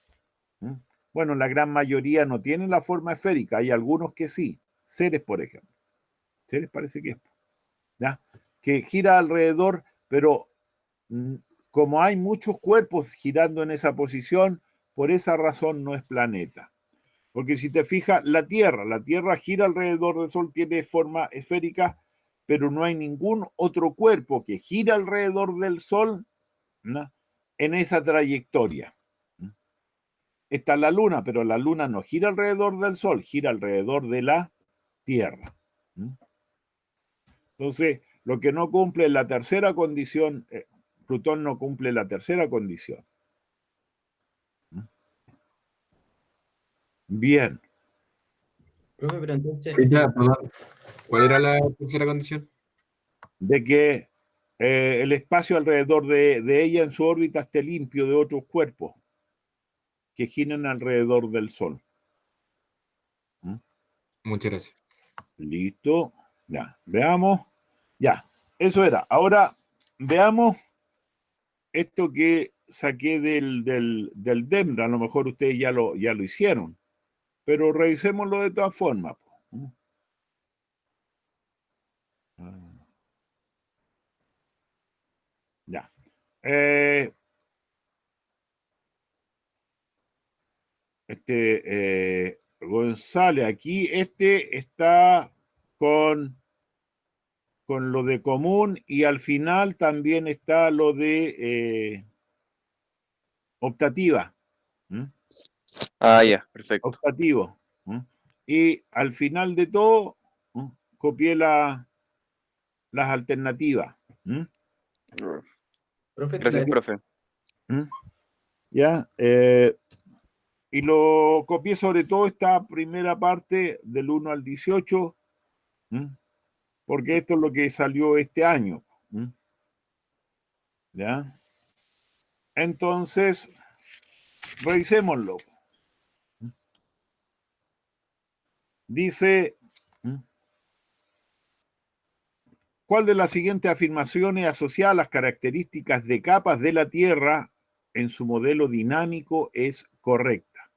bueno, la gran mayoría no tienen la forma esférica. Hay algunos que sí. Ceres, por ejemplo. Ceres parece que es, ¿ya? Que gira alrededor, pero como hay muchos cuerpos girando en esa posición, por esa razón no es planeta. Porque si te fijas, la Tierra gira alrededor del Sol, tiene forma esférica, pero no hay ningún otro cuerpo que gira alrededor del Sol, ¿no?, en esa trayectoria. Está la Luna, pero la Luna no gira alrededor del Sol, gira alrededor de la Tierra. Entonces, lo que no cumple es la tercera condición, Plutón no cumple la tercera condición. Bien. Profe, pero entonces, Ya, perdón. ¿Cuál era la tercera condición? De que el espacio alrededor de ella en su órbita esté limpio de otros cuerpos que giran alrededor del Sol. Muchas gracias. Listo. Ya, veamos. Ya, eso era. Ahora veamos esto que saqué del DEMRA. A lo mejor ustedes ya lo hicieron, pero revisémoslo de todas formas. Ya. González, aquí está con lo de común y al final también está lo de optativa. Ah, ya, perfecto. Optativo. Y al final de todo, copié las alternativas. profe, Gracias, profe. ¿Ya? Y lo copié sobre todo esta primera parte del 1 al 18, porque esto es lo que salió este año. ¿Ya? Entonces, revisémoslo. Dice, ¿cuál de las siguientes afirmaciones asociadas a las características de capas de la Tierra en su modelo dinámico es correcta.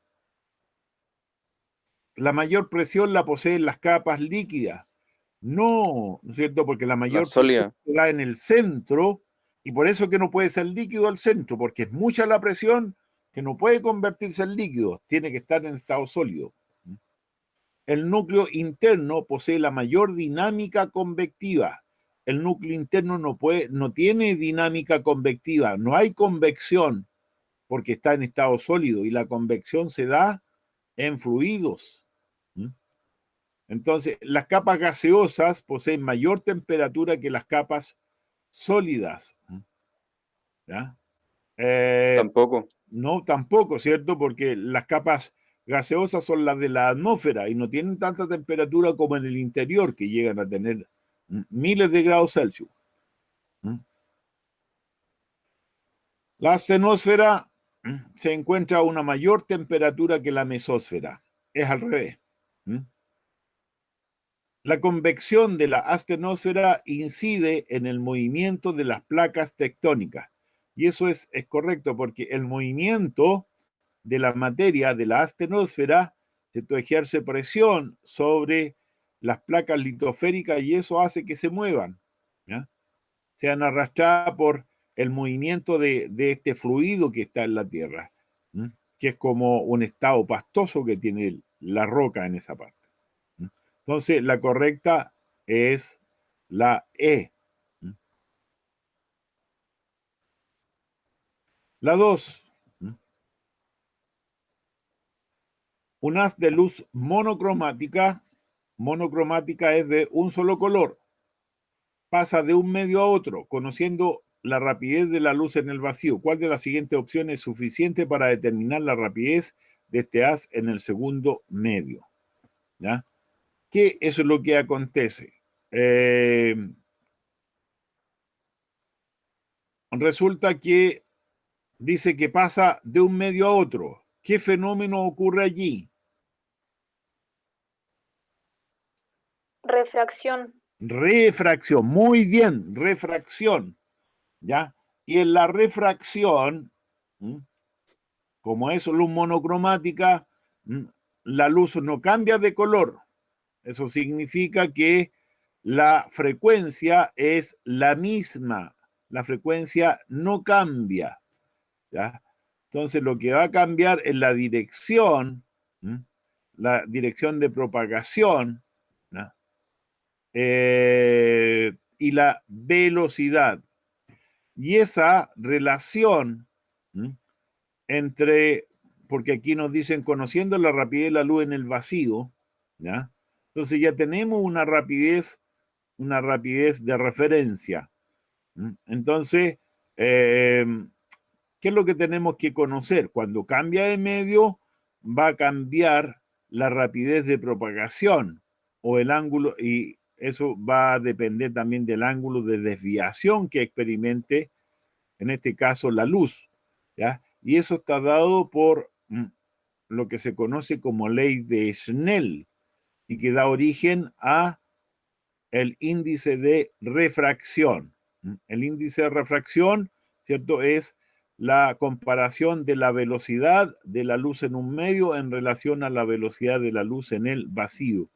La mayor presión la poseen las capas líquidas. No, ¿no es cierto? Porque la La mayor sólida. presión se da en el centro y por eso que no puede ser líquido al centro, porque es mucha la presión que no puede convertirse en líquido, tiene que estar en estado sólido. El núcleo interno posee la mayor dinámica convectiva. El núcleo interno no tiene dinámica convectiva, no hay convección porque está en estado sólido y la convección se da en fluidos. Entonces, las capas gaseosas poseen mayor temperatura que las capas sólidas. ¿Ya? Tampoco. No, tampoco, ¿cierto? Porque las capas gaseosas son las de la atmósfera y no tienen tanta temperatura como en el interior, que llegan a tener miles de grados Celsius. La astenosfera se encuentra a una mayor temperatura que la mesósfera. Es al revés. La convección de la astenosfera incide en el movimiento de las placas tectónicas. Y eso es correcto, porque el movimiento de la materia de la astenosfera ejerce presión sobre las placas litosféricas y eso hace que se muevan, ¿ya? Sean arrastradas por el movimiento de este fluido que está en la Tierra, ¿sí? Que es como un estado pastoso que tiene la roca en esa parte. Entonces, la correcta es la E. La 2. Un haz de luz monocromática es de un solo color. Pasa de un medio a otro, conociendo la rapidez de la luz en el vacío. ¿Cuál de las siguientes opciones es suficiente para determinar la rapidez de este haz en el segundo medio? ¿Ya? Que eso es lo que acontece. Resulta que dice que pasa de un medio a otro. ¿Qué fenómeno ocurre allí? Refracción. Refracción, muy bien, refracción, ¿ya? Y en la refracción, como es luz monocromática, la luz no cambia de color. Eso significa que la frecuencia es la misma, la frecuencia no cambia, ¿ya? Entonces lo que va a cambiar es la dirección de propagación, ¿no? Y la velocidad. Y esa relación entre, porque aquí nos dicen conociendo la rapidez de la luz en el vacío, ¿ya? Entonces ya tenemos una rapidez de referencia. Entonces, ¿qué es lo que tenemos que conocer? Cuando cambia de medio, va a cambiar la rapidez de propagación o el ángulo, y eso va a depender también del ángulo de desviación que experimente, en este caso, la luz, ¿ya? Y eso está dado por lo que se conoce como ley de Snell y que da origen a el índice de refracción. El índice de refracción, ¿cierto?, es la comparación de la velocidad de la luz en un medio en relación a la velocidad de la luz en el vacío.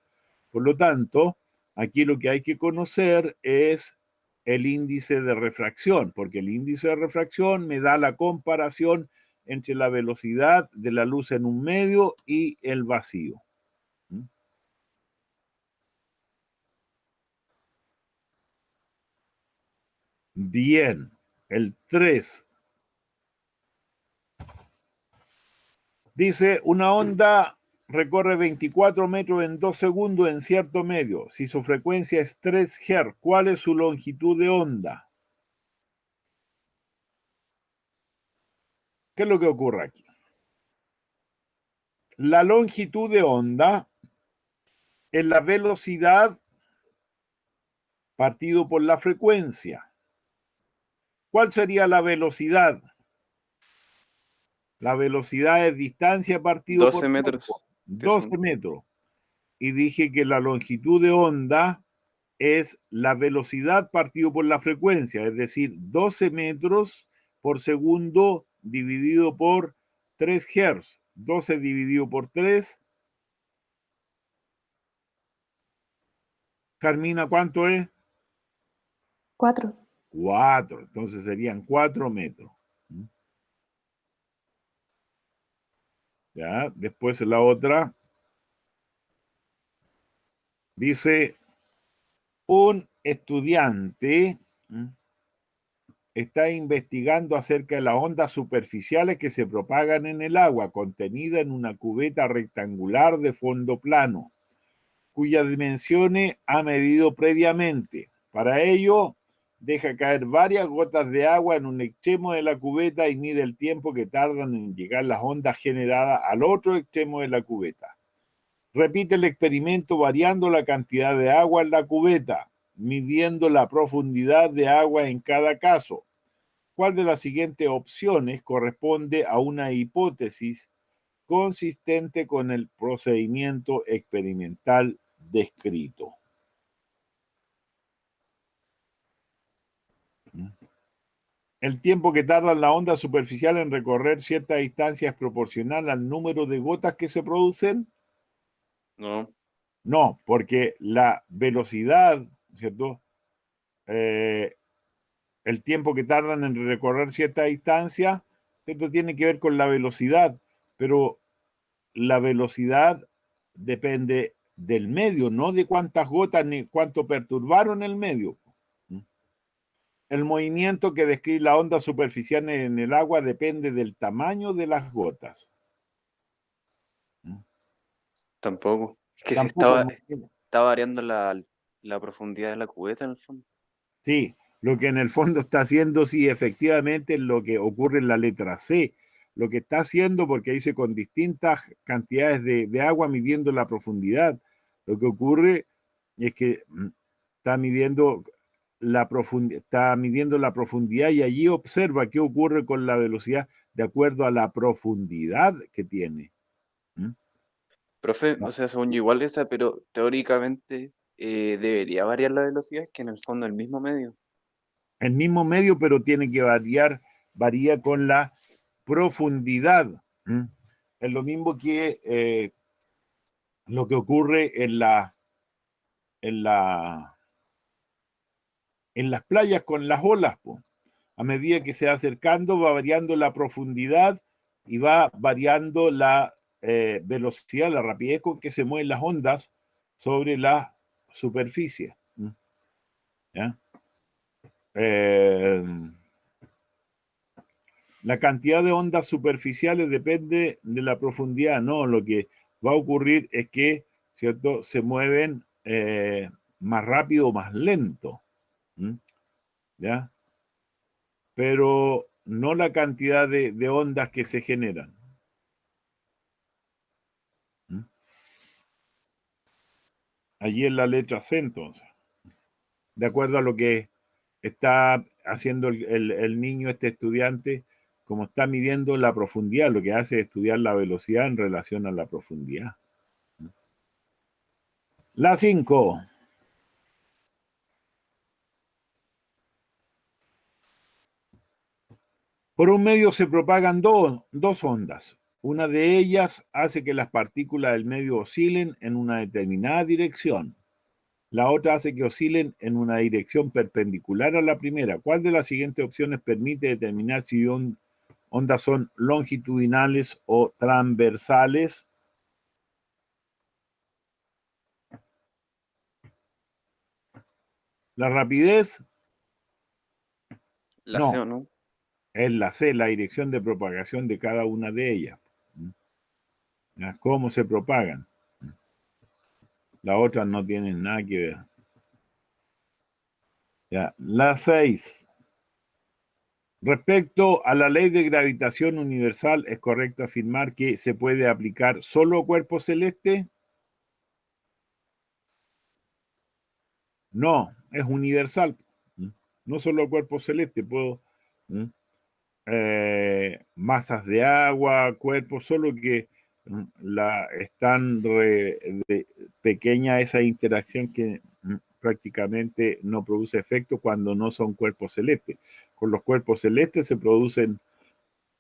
Por lo tanto, aquí lo que hay que conocer es el índice de refracción, porque el índice de refracción me da la comparación entre la velocidad de la luz en un medio y el vacío. Bien, el 3. Dice, una onda recorre 24 metros en 2 segundos en cierto medio. Si su frecuencia es 3 Hz, ¿cuál es su longitud de onda? ¿Qué es lo que ocurre aquí? La longitud de onda es la velocidad partido por la frecuencia. ¿Cuál sería la velocidad? La velocidad es distancia partido 12 por metros. tiempo. 12 metros. Y dije que la longitud de onda es la velocidad partido por la frecuencia, es decir, 12 metros por segundo dividido por 3 Hz. 12 dividido por 3. Carmina, ¿cuánto es? 4. 4. Entonces serían 4 metros. Ya, después la otra dice, un estudiante está investigando acerca de las ondas superficiales que se propagan en el agua, contenida en una cubeta rectangular de fondo plano, cuyas dimensiones ha medido previamente. Para ello, deja caer varias gotas de agua en un extremo de la cubeta y mide el tiempo que tardan en llegar las ondas generadas al otro extremo de la cubeta. Repite el experimento variando la cantidad de agua en la cubeta, midiendo la profundidad de agua en cada caso. ¿Cuál de las siguientes opciones corresponde a una hipótesis consistente con el procedimiento experimental descrito? El tiempo que tarda la onda superficial en recorrer cierta distancia es proporcional al número de gotas que se producen. No, No, porque la velocidad, ¿cierto? El tiempo que tardan en recorrer cierta distancia, esto tiene que ver con la velocidad, pero la velocidad depende del medio, no de cuántas gotas ni cuánto perturbaron el medio. El movimiento que describe la onda superficial en el agua depende del tamaño de las gotas. tampoco. Es que se Tampoco el estaba, movimiento. está variando la profundidad de la cubeta en el fondo. Sí, lo que en el fondo está haciendo, sí, efectivamente, es lo que ocurre en la letra C. Lo que está haciendo, porque dice con distintas cantidades de agua midiendo la profundidad, lo que ocurre es que está midiendo está midiendo la profundidad y allí observa qué ocurre con la velocidad de acuerdo a la profundidad que tiene. Profe, o sea, según yo igual esa, pero teóricamente debería variar la velocidad, es que en el fondo el mismo medio. El mismo medio, pero tiene que varía con la profundidad. Es lo mismo que lo que ocurre en las playas con las olas. Po. A medida que se va acercando, va variando la profundidad y va variando la velocidad, la rapidez con que se mueven las ondas sobre la superficie. ¿Ya? La cantidad de ondas superficiales depende de la profundidad, ¿no? Lo que va a ocurrir es que, ¿cierto?, se mueven más rápido o más lento, ¿ya? Pero no la cantidad de ondas que se generan. Allí en la letra C, entonces, de acuerdo a lo que está haciendo el niño, este estudiante, como está midiendo la profundidad, lo que hace es estudiar la velocidad en relación a la profundidad. La 5. Por un medio se propagan dos ondas. Una de ellas hace que las partículas del medio oscilen en una determinada dirección. La otra hace que oscilen en una dirección perpendicular a la primera. ¿Cuál de las siguientes opciones permite determinar si ondas son longitudinales o transversales? La rapidez, La C no, o no. es la C, la dirección de propagación de cada una de ellas. ¿Cómo se propagan? Las otras no tienen nada que ver. Ya. La 6. Respecto a la ley de gravitación universal, ¿es correcto afirmar que se puede aplicar solo a cuerpos celestes? No, es universal. No solo a cuerpos celestes, puedo masas de agua, cuerpos, solo que es tan pequeña esa interacción que prácticamente no produce efecto cuando no son cuerpos celestes. Con los cuerpos celestes se producen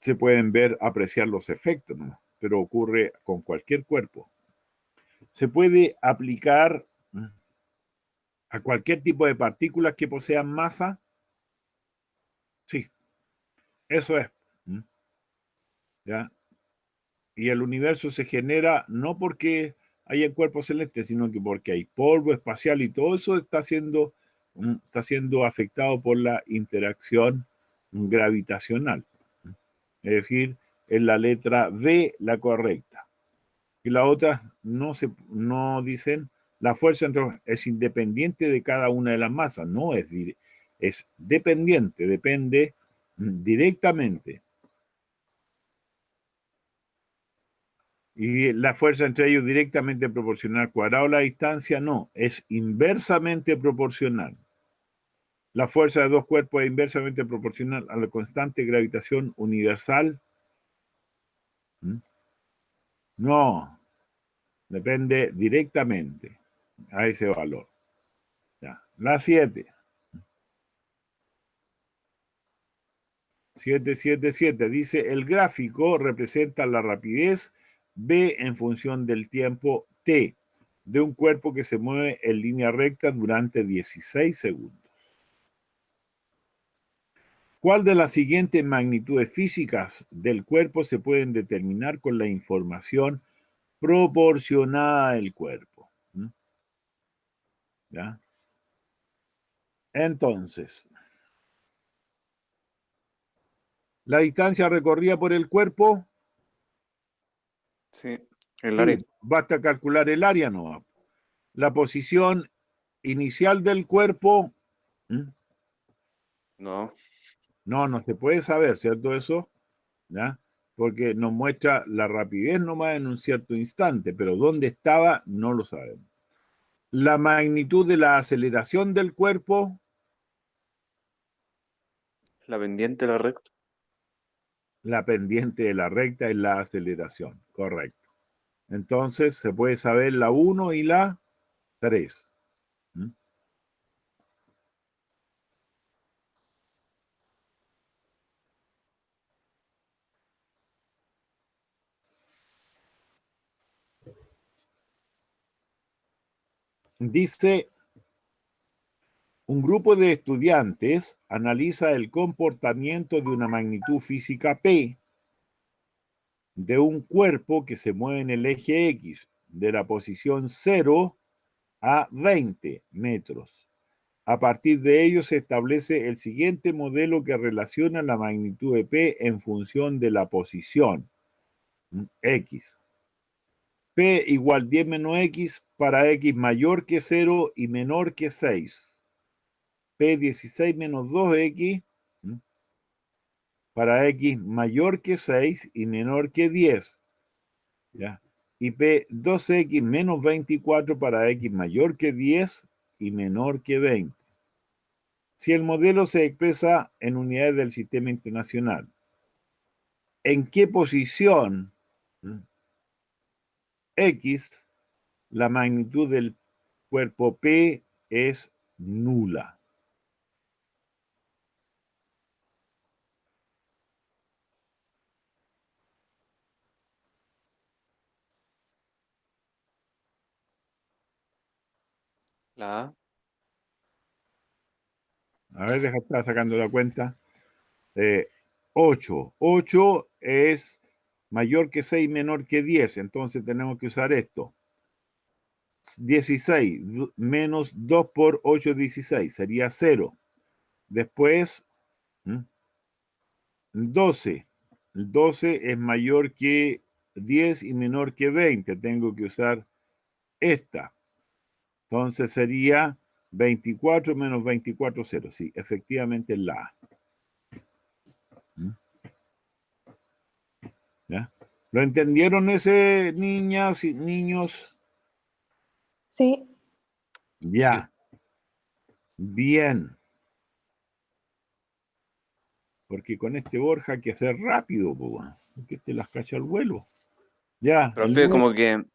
se pueden ver, apreciar los efectos, ¿no? Pero ocurre con cualquier cuerpo. Se puede aplicar a cualquier tipo de partículas que posean masa. Sí, eso es. ¿Ya? Y el universo se genera no porque haya cuerpos celestes, sino que porque hay polvo espacial y todo eso está siendo afectado por la interacción gravitacional. Es decir, es la letra B la correcta. Y la otra no dicen, la fuerza es independiente de cada una de las masas. No, es dependiente, depende directamente. Y la fuerza entre ellos directamente proporcional al cuadrado de la distancia, no, es inversamente proporcional. La fuerza de dos cuerpos es inversamente proporcional a la constante gravitación universal. No, depende directamente a ese valor. Ya. La 7. 777 dice, el gráfico representa la rapidez v en función del tiempo t de un cuerpo que se mueve en línea recta durante 16 segundos. ¿Cuál de las siguientes magnitudes físicas del cuerpo se pueden determinar con la información proporcionada del cuerpo? ¿Ya? Entonces, la distancia recorrida por el cuerpo, Sí, el área. basta calcular el área, ¿no? La posición inicial del cuerpo, No, no se puede saber, ¿cierto? Eso, ¿ya? Porque nos muestra la rapidez nomás en un cierto instante, pero dónde estaba no lo sabemos. La magnitud de la aceleración del cuerpo, la pendiente, la recta. la pendiente de la recta es la aceleración, correcto. Entonces se puede saber la 1 y la 3. Dice, un grupo de estudiantes analiza el comportamiento de una magnitud física P de un cuerpo que se mueve en el eje X de la posición 0 a 20 metros. A partir de ello se establece el siguiente modelo que relaciona la magnitud de P en función de la posición X. P igual 10 menos X para X mayor que 0 y menor que 6. P 16 menos 2X para X mayor que 6 y menor que 10. ¿Ya? Y P 2X menos 24 para X mayor que 10 y menor que 20. Si el modelo se expresa en unidades del sistema internacional, ¿en qué posición X la magnitud del cuerpo P es nula? La A. A ver, deja estar sacando la cuenta. 8. 8 es mayor que 6, menor que 10. Entonces tenemos que usar esto. 16 menos 2 por 8, 16. Sería 0. Después, 12. 12 es mayor que 10 y menor que 20. Tengo que usar esta. Entonces sería 24 menos 24, 0. Sí, efectivamente es la A. ¿Ya? ¿Lo entendieron ese, niñas y niños? Sí, Ya. Bien. Porque con este Borja hay que hacer rápido, porque te las cacha al vuelo. Ya. Pero fue como que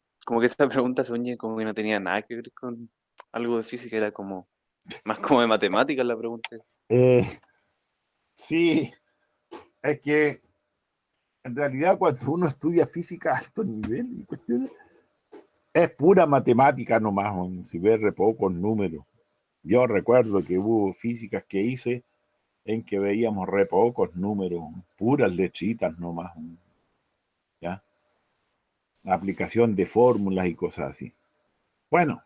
esa pregunta, según como que no tenía nada que ver con algo de física, era como más como de matemáticas la pregunta. Sí, es que en realidad cuando uno estudia física a alto nivel y cuestiones, es pura matemática nomás, si ve re pocos números. Yo recuerdo que hubo físicas que hice en que veíamos re pocos números, puras letritas nomás, ¿ya? Aplicación de fórmulas y cosas así. Bueno,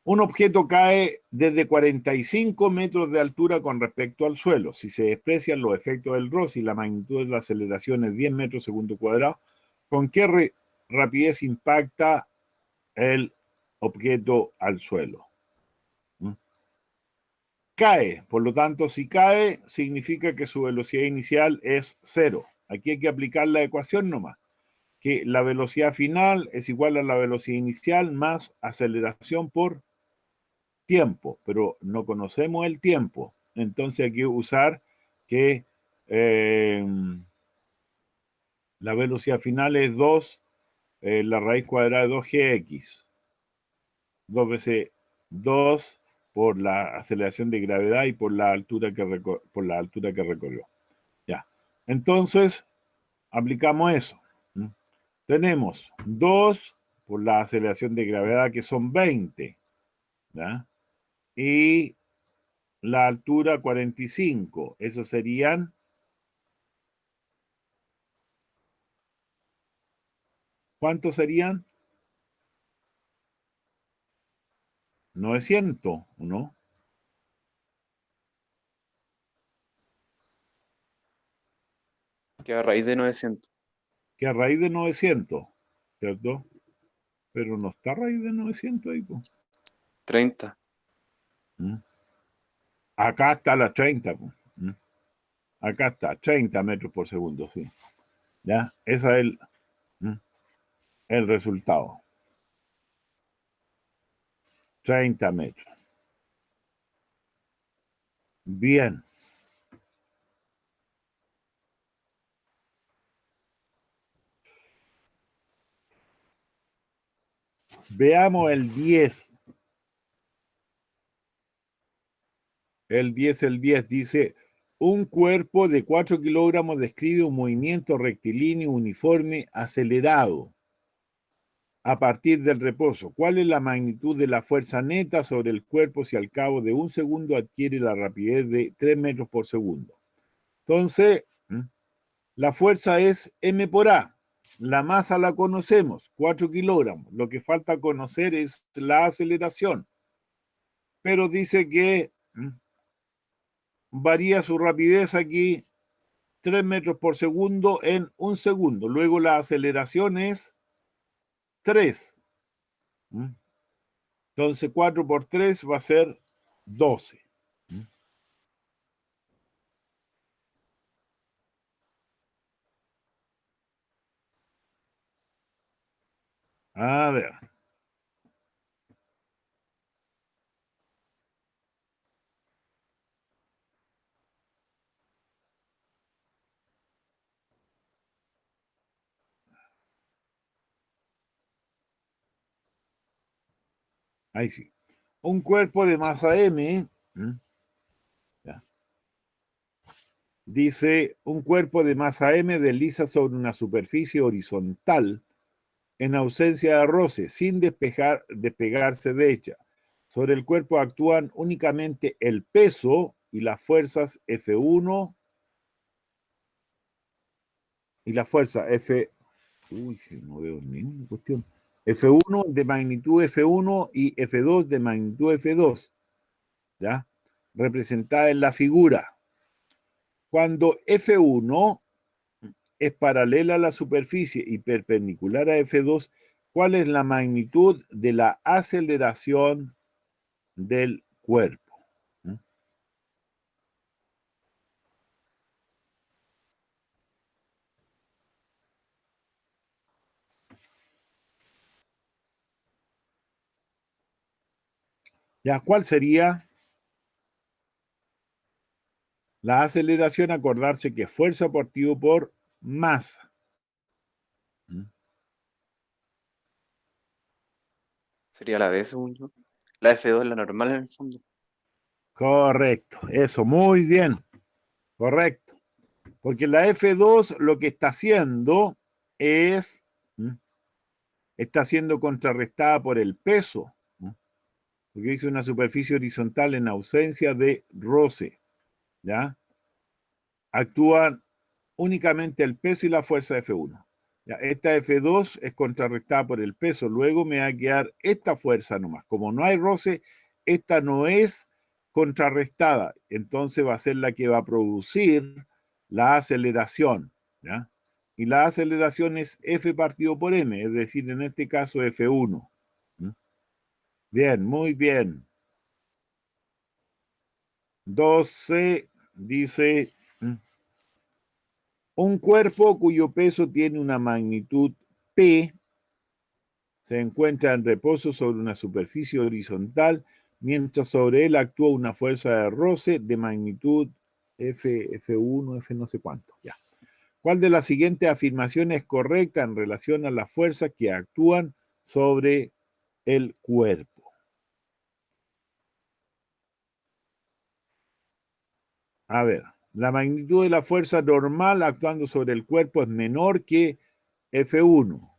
un objeto cae desde 45 metros de altura con respecto al suelo. Si se desprecian los efectos del roce y la magnitud de la aceleración es 10 metros segundo cuadrado, ¿con qué rapidez impacta el objeto al suelo? Cae, por lo tanto, si cae, significa que su velocidad inicial es 0. Aquí hay que aplicar la ecuación nomás, que la velocidad final es igual a la velocidad inicial más aceleración por tiempo, pero no conocemos el tiempo. Entonces hay que usar que la velocidad final es 2, la raíz cuadrada de 2gx. 2 veces 2 por la aceleración de gravedad y por la altura que recorrió. Ya. Entonces, aplicamos eso. Tenemos 2 por la aceleración de gravedad, que son 20. ¿Ya? Y la altura 45. Eso serían... ¿Cuántos serían? 900, ¿no? Que a raíz de 900. Que a raíz de 900, ¿cierto? Pero no está a raíz de 900 ahí, pues. 30. Acá está la 30, pues. Acá está, 30 metros por segundo, sí. ¿Ya? Ese es el resultado. 30 metros. Bien. Veamos el 10. El 10 dice, un cuerpo de 4 kilogramos describe un movimiento rectilíneo uniforme acelerado a partir del reposo. ¿Cuál es la magnitud de la fuerza neta sobre el cuerpo si al cabo de un segundo adquiere la rapidez de 3 metros por segundo? Entonces, la fuerza es m por a. La masa la conocemos, 4 kilogramos. Lo que falta conocer es la aceleración. Pero dice que varía su rapidez aquí 3 metros por segundo en un segundo. Luego la aceleración es 3. Entonces 4 por 3 va a ser 12. A ver. Ahí sí. Un cuerpo de masa m, ¿ya? Dice, un cuerpo de masa m desliza sobre una superficie horizontal en ausencia de roce, sin despegarse de ella. Sobre el cuerpo actúan únicamente el peso y las fuerzas F1 y la fuerza F... Uy, no veo ninguna cuestión. F1 de magnitud F1 y F2 de magnitud F2, ¿ya? Representada en la figura. Cuando F1 es paralela a la superficie y perpendicular a F2, ¿cuál es la magnitud de la aceleración del cuerpo? ¿Ya? ¿Cuál sería la aceleración? Acordarse que fuerza partido por masa. Sería la B, según yo. La F2 es la normal en el fondo. Correcto, eso, muy bien, correcto. Porque la F2 lo que está haciendo es, está siendo contrarrestada por el peso, porque dice una superficie horizontal en ausencia de roce, ¿ya? Actúan únicamente el peso y la fuerza F1. Ya, esta F2 es contrarrestada por el peso, luego me va a quedar esta fuerza nomás. Como no hay roce, esta no es contrarrestada, entonces va a ser la que va a producir la aceleración, ¿ya? Y la aceleración es F partido por M, es decir, en este caso F1. Bien, muy bien. 12 dice... Un cuerpo cuyo peso tiene una magnitud P se encuentra en reposo sobre una superficie horizontal, mientras sobre él actúa una fuerza de roce de magnitud F, F1, F no sé cuánto. Ya. ¿Cuál de las siguientes afirmaciones es correcta en relación a las fuerzas que actúan sobre el cuerpo? A ver, la magnitud de la fuerza normal actuando sobre el cuerpo es menor que F1.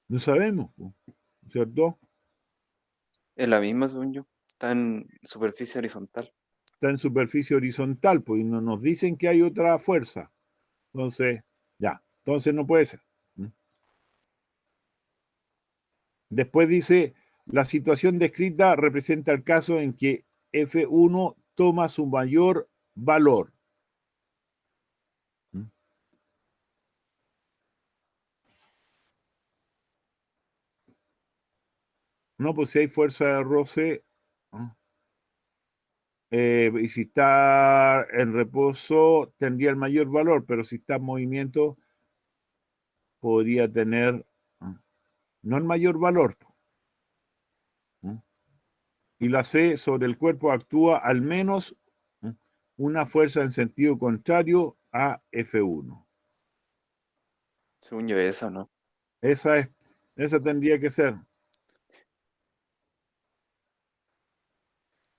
No sabemos, ¿cierto? Es la misma, según yo. Está en superficie horizontal. Está en superficie horizontal, pues y no nos dicen que hay otra fuerza. Entonces, ya, entonces no puede ser. Después dice, la situación descrita representa el caso en que F1 toma su mayor valor. No, pues si hay fuerza de roce, y si está en reposo, tendría el mayor valor, pero si está en movimiento, podría tener no el mayor valor. Y la C sobre el cuerpo actúa al menos una fuerza en sentido contrario a F1. Según yo, esa, ¿no? Esa tendría que ser.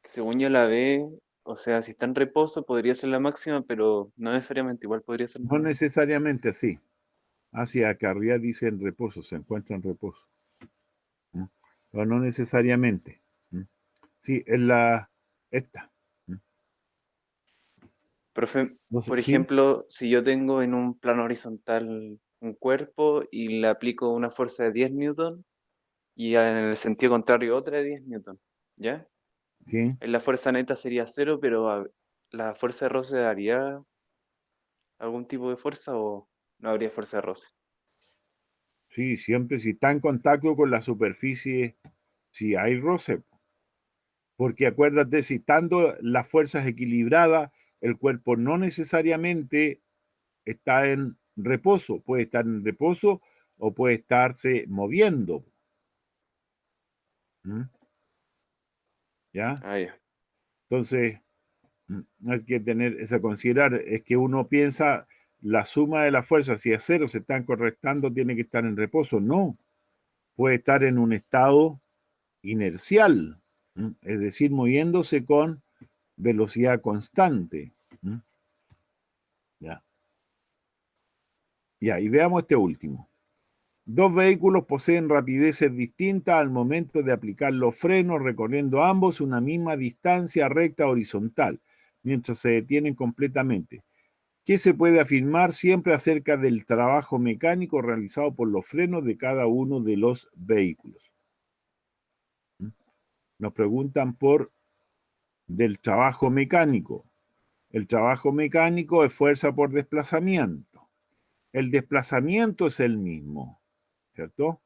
Según yo la B, o sea, si está en reposo podría ser la máxima, pero no necesariamente, igual podría ser No menos. necesariamente así. Hacia acá arriba dice en reposo, se encuentra en reposo. Pero no necesariamente. Sí, es esta. Profe, No sé, por ¿sí? ejemplo, si yo tengo en un plano horizontal un cuerpo y le aplico una fuerza de 10 newton y en el sentido contrario otra de 10 newton, ¿ya? Sí, La fuerza neta sería cero, pero la fuerza de roce daría algún tipo de fuerza o no habría fuerza de roce. sí, siempre si está en contacto con la superficie, si hay roce. Porque acuérdate, si estando las fuerzas equilibradas, el cuerpo no necesariamente está en reposo, puede estar en reposo o puede estarse moviendo. ¿Ya? Ah, ya. Entonces, hay que tener esa considerar, es que uno piensa la suma de las fuerzas, si es cero, se están correctando, tiene que estar en reposo. No, puede estar en un estado inercial, es decir, moviéndose con velocidad constante. Ya. Ya, y veamos este último. Dos vehículos poseen rapideces distintas al momento de aplicar los frenos, recorriendo ambos una misma distancia recta horizontal, mientras se detienen completamente. ¿Qué se puede afirmar siempre acerca del trabajo mecánico realizado por los frenos de cada uno de los vehículos? Nos preguntan por del trabajo mecánico. El trabajo mecánico es fuerza por desplazamiento. El desplazamiento es el mismo, ¿cierto?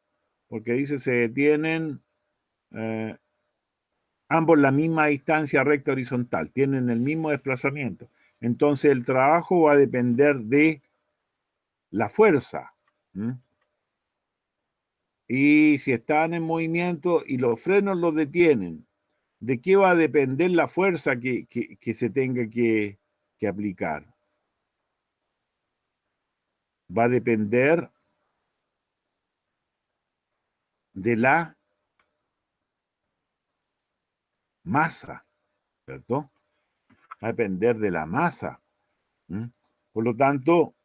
Porque dice se detienen ambos la misma distancia recta horizontal, tienen el mismo desplazamiento. Entonces el trabajo va a depender de la fuerza. Y si están en movimiento y los frenos los detienen, ¿de qué va a depender la fuerza que se tenga que aplicar? Va a depender de la masa, ¿cierto? va a depender de la masa. ¿Mm? Por lo tanto,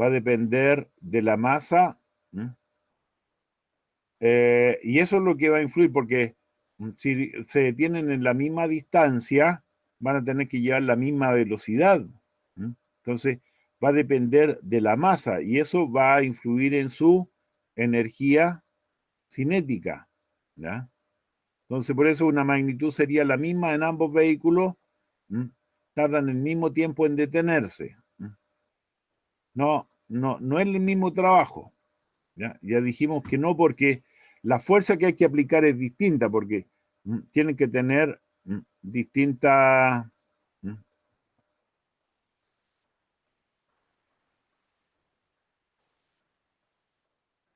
va a depender de la masa. Y eso es lo que va a influir, porque si se detienen en la misma distancia, van a tener que llevar la misma velocidad. Entonces, va a depender de la masa y eso va a influir en su energía cinética. ¿Ya? Entonces, por eso una magnitud sería la misma en ambos vehículos, tardan el mismo tiempo en detenerse. No es el mismo trabajo. Ya dijimos que no, porque la fuerza que hay que aplicar es distinta, porque tienen que tener distintas.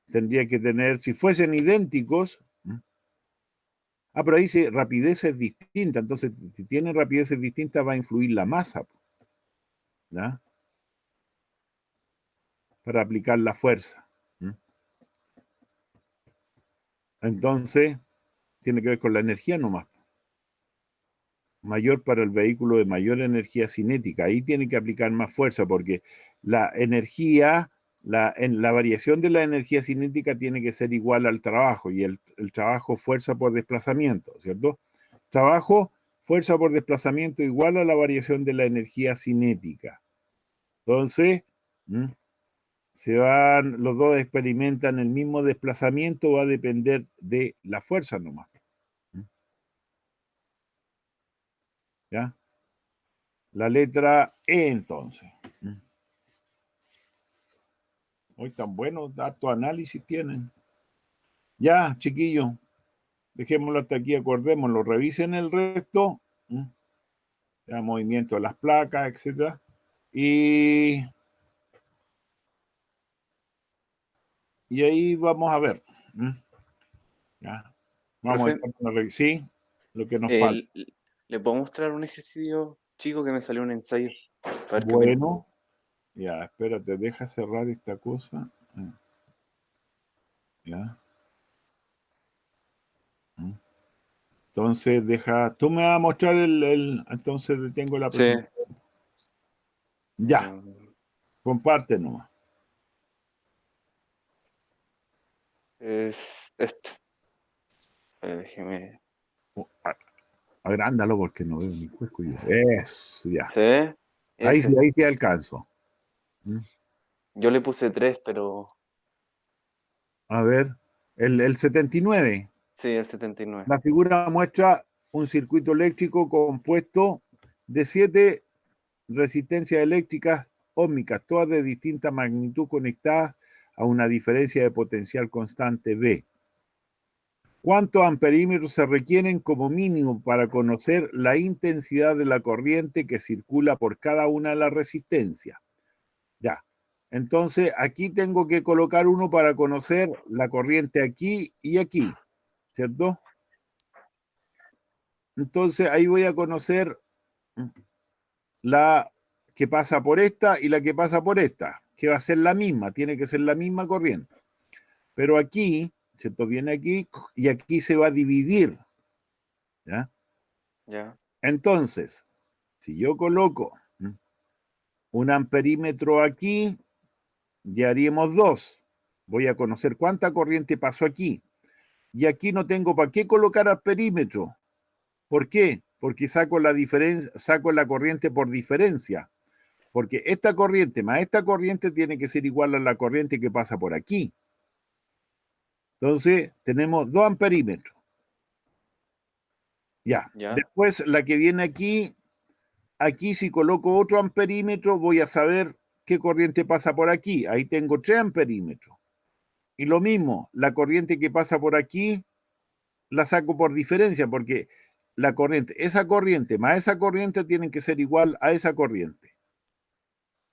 Tendría que tener, si fuesen idénticos. Pero ahí dice rapidez es distinta, entonces si tienen rapideces distintas va a influir la masa, ¿ya? Para aplicar la fuerza. Entonces, tiene que ver con la energía nomás. Mayor para el vehículo de mayor energía cinética. Ahí tiene que aplicar más fuerza porque la energía, la variación de la energía cinética tiene que ser igual al trabajo y el trabajo fuerza por desplazamiento, ¿cierto? Trabajo, fuerza por desplazamiento igual a la variación de la energía cinética. Entonces, los dos experimentan el mismo desplazamiento, va a depender de la fuerza nomás. ¿Ya? La letra E entonces. Hoy tan buenos, harto análisis tienen. Ya, chiquillos, dejémoslo hasta aquí, acordémoslo, revisen el resto. Ya, movimiento de las placas, etcétera. Y ahí vamos a ver. Ya. Vamos a Profe, estar sí, lo que nos falta. ¿le puedo mostrar un ejercicio chico que me salió en un ensayo? Para ver qué opina. Bueno, ya, espérate, deja cerrar esta cosa. Ya. Entonces, tú me vas a mostrar entonces detengo la Sí. presentación. Ya, comparte nomás. Es esto. Déjeme. Agrándalo porque no veo ni cuesco yo. Eso, ya. ¿Sí? Ahí Ese. sí alcanzo. Yo le puse 3, pero A ver, el 79. sí, el 79. La figura muestra un circuito eléctrico compuesto de 7 resistencias eléctricas óhmicas, todas de distinta magnitud conectadas a una diferencia de potencial constante V. ¿Cuántos amperímetros se requieren como mínimo para conocer la intensidad de la corriente que circula por cada una de las resistencias? Ya. Entonces, aquí tengo que colocar uno para conocer la corriente aquí y aquí, ¿cierto? Entonces, ahí voy a conocer la que pasa por esta y la que pasa por esta, que va a ser la misma, tiene que ser la misma corriente. Pero aquí, ¿cierto? Viene aquí y aquí se va a dividir, ¿ya? Ya. Entonces, si yo coloco un amperímetro aquí, ya haríamos 2. Voy a conocer cuánta corriente pasó aquí. Y aquí no tengo para qué colocar amperímetro. ¿Por qué? Porque saco la corriente por diferencia. Porque esta corriente más esta corriente tiene que ser igual a la corriente que pasa por aquí. Entonces, tenemos 2 amperímetros. Ya. Ya. Después, la que viene aquí si coloco otro amperímetro, voy a saber qué corriente pasa por aquí. Ahí tengo 3 amperímetros. Y lo mismo, la corriente que pasa por aquí, la saco por diferencia, porque esa corriente más esa corriente tienen que ser igual a esa corriente.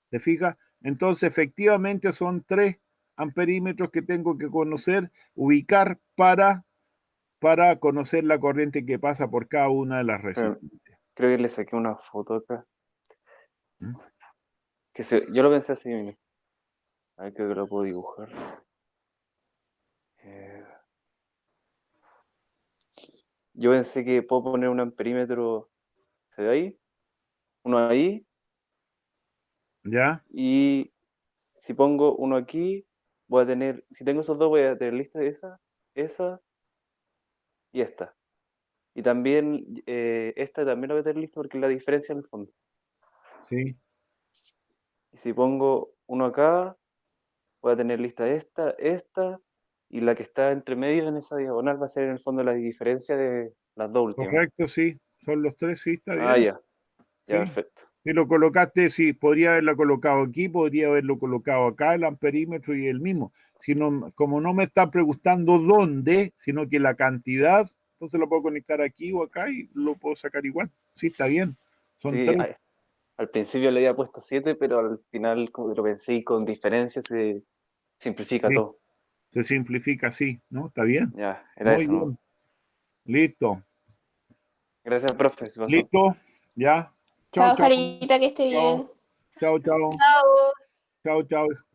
¿Te fijas? Entonces, efectivamente, son 3 amperímetros que tengo que conocer, ubicar para conocer la corriente que pasa por cada una de las resistencias. Creo que le saqué una foto acá. ¿Mm? Yo lo pensé así, mira. A ver, creo que lo puedo dibujar. Yo pensé que puedo poner un amperímetro ¿Se ve ahí? Uno ahí. ¿Ya? Y si pongo uno aquí, voy a tener, si tengo esos dos, voy a tener lista esa y esta. Y también esta también la voy a tener lista porque es la diferencia en el fondo. Sí. Y si pongo uno acá, voy a tener lista esta, y la que está entre medio en esa diagonal va a ser en el fondo la diferencia de las dos últimas. Correcto, sí. Son los tres, sí, está Ah, bien. ya, ya, Sí. perfecto. Si lo colocaste, sí, podría haberlo colocado aquí, podría haberlo colocado acá, el amperímetro y el mismo. Como no me está preguntando dónde, sino que la cantidad, entonces lo puedo conectar aquí o acá y lo puedo sacar igual. Sí, está bien. Son Sí, tres. al principio le había puesto 7, pero al final, como que lo pensé y con diferencia se simplifica Sí, todo. se simplifica así, ¿no? Está bien. Ya, era Muy eso, ¿no? bien. Listo. Gracias, profe, se pasó. ¿Listo? ¿Ya? Chao, Chao, chao. Jarita, que esté Chao, bien. chao, chao. Chao. Chao, chao.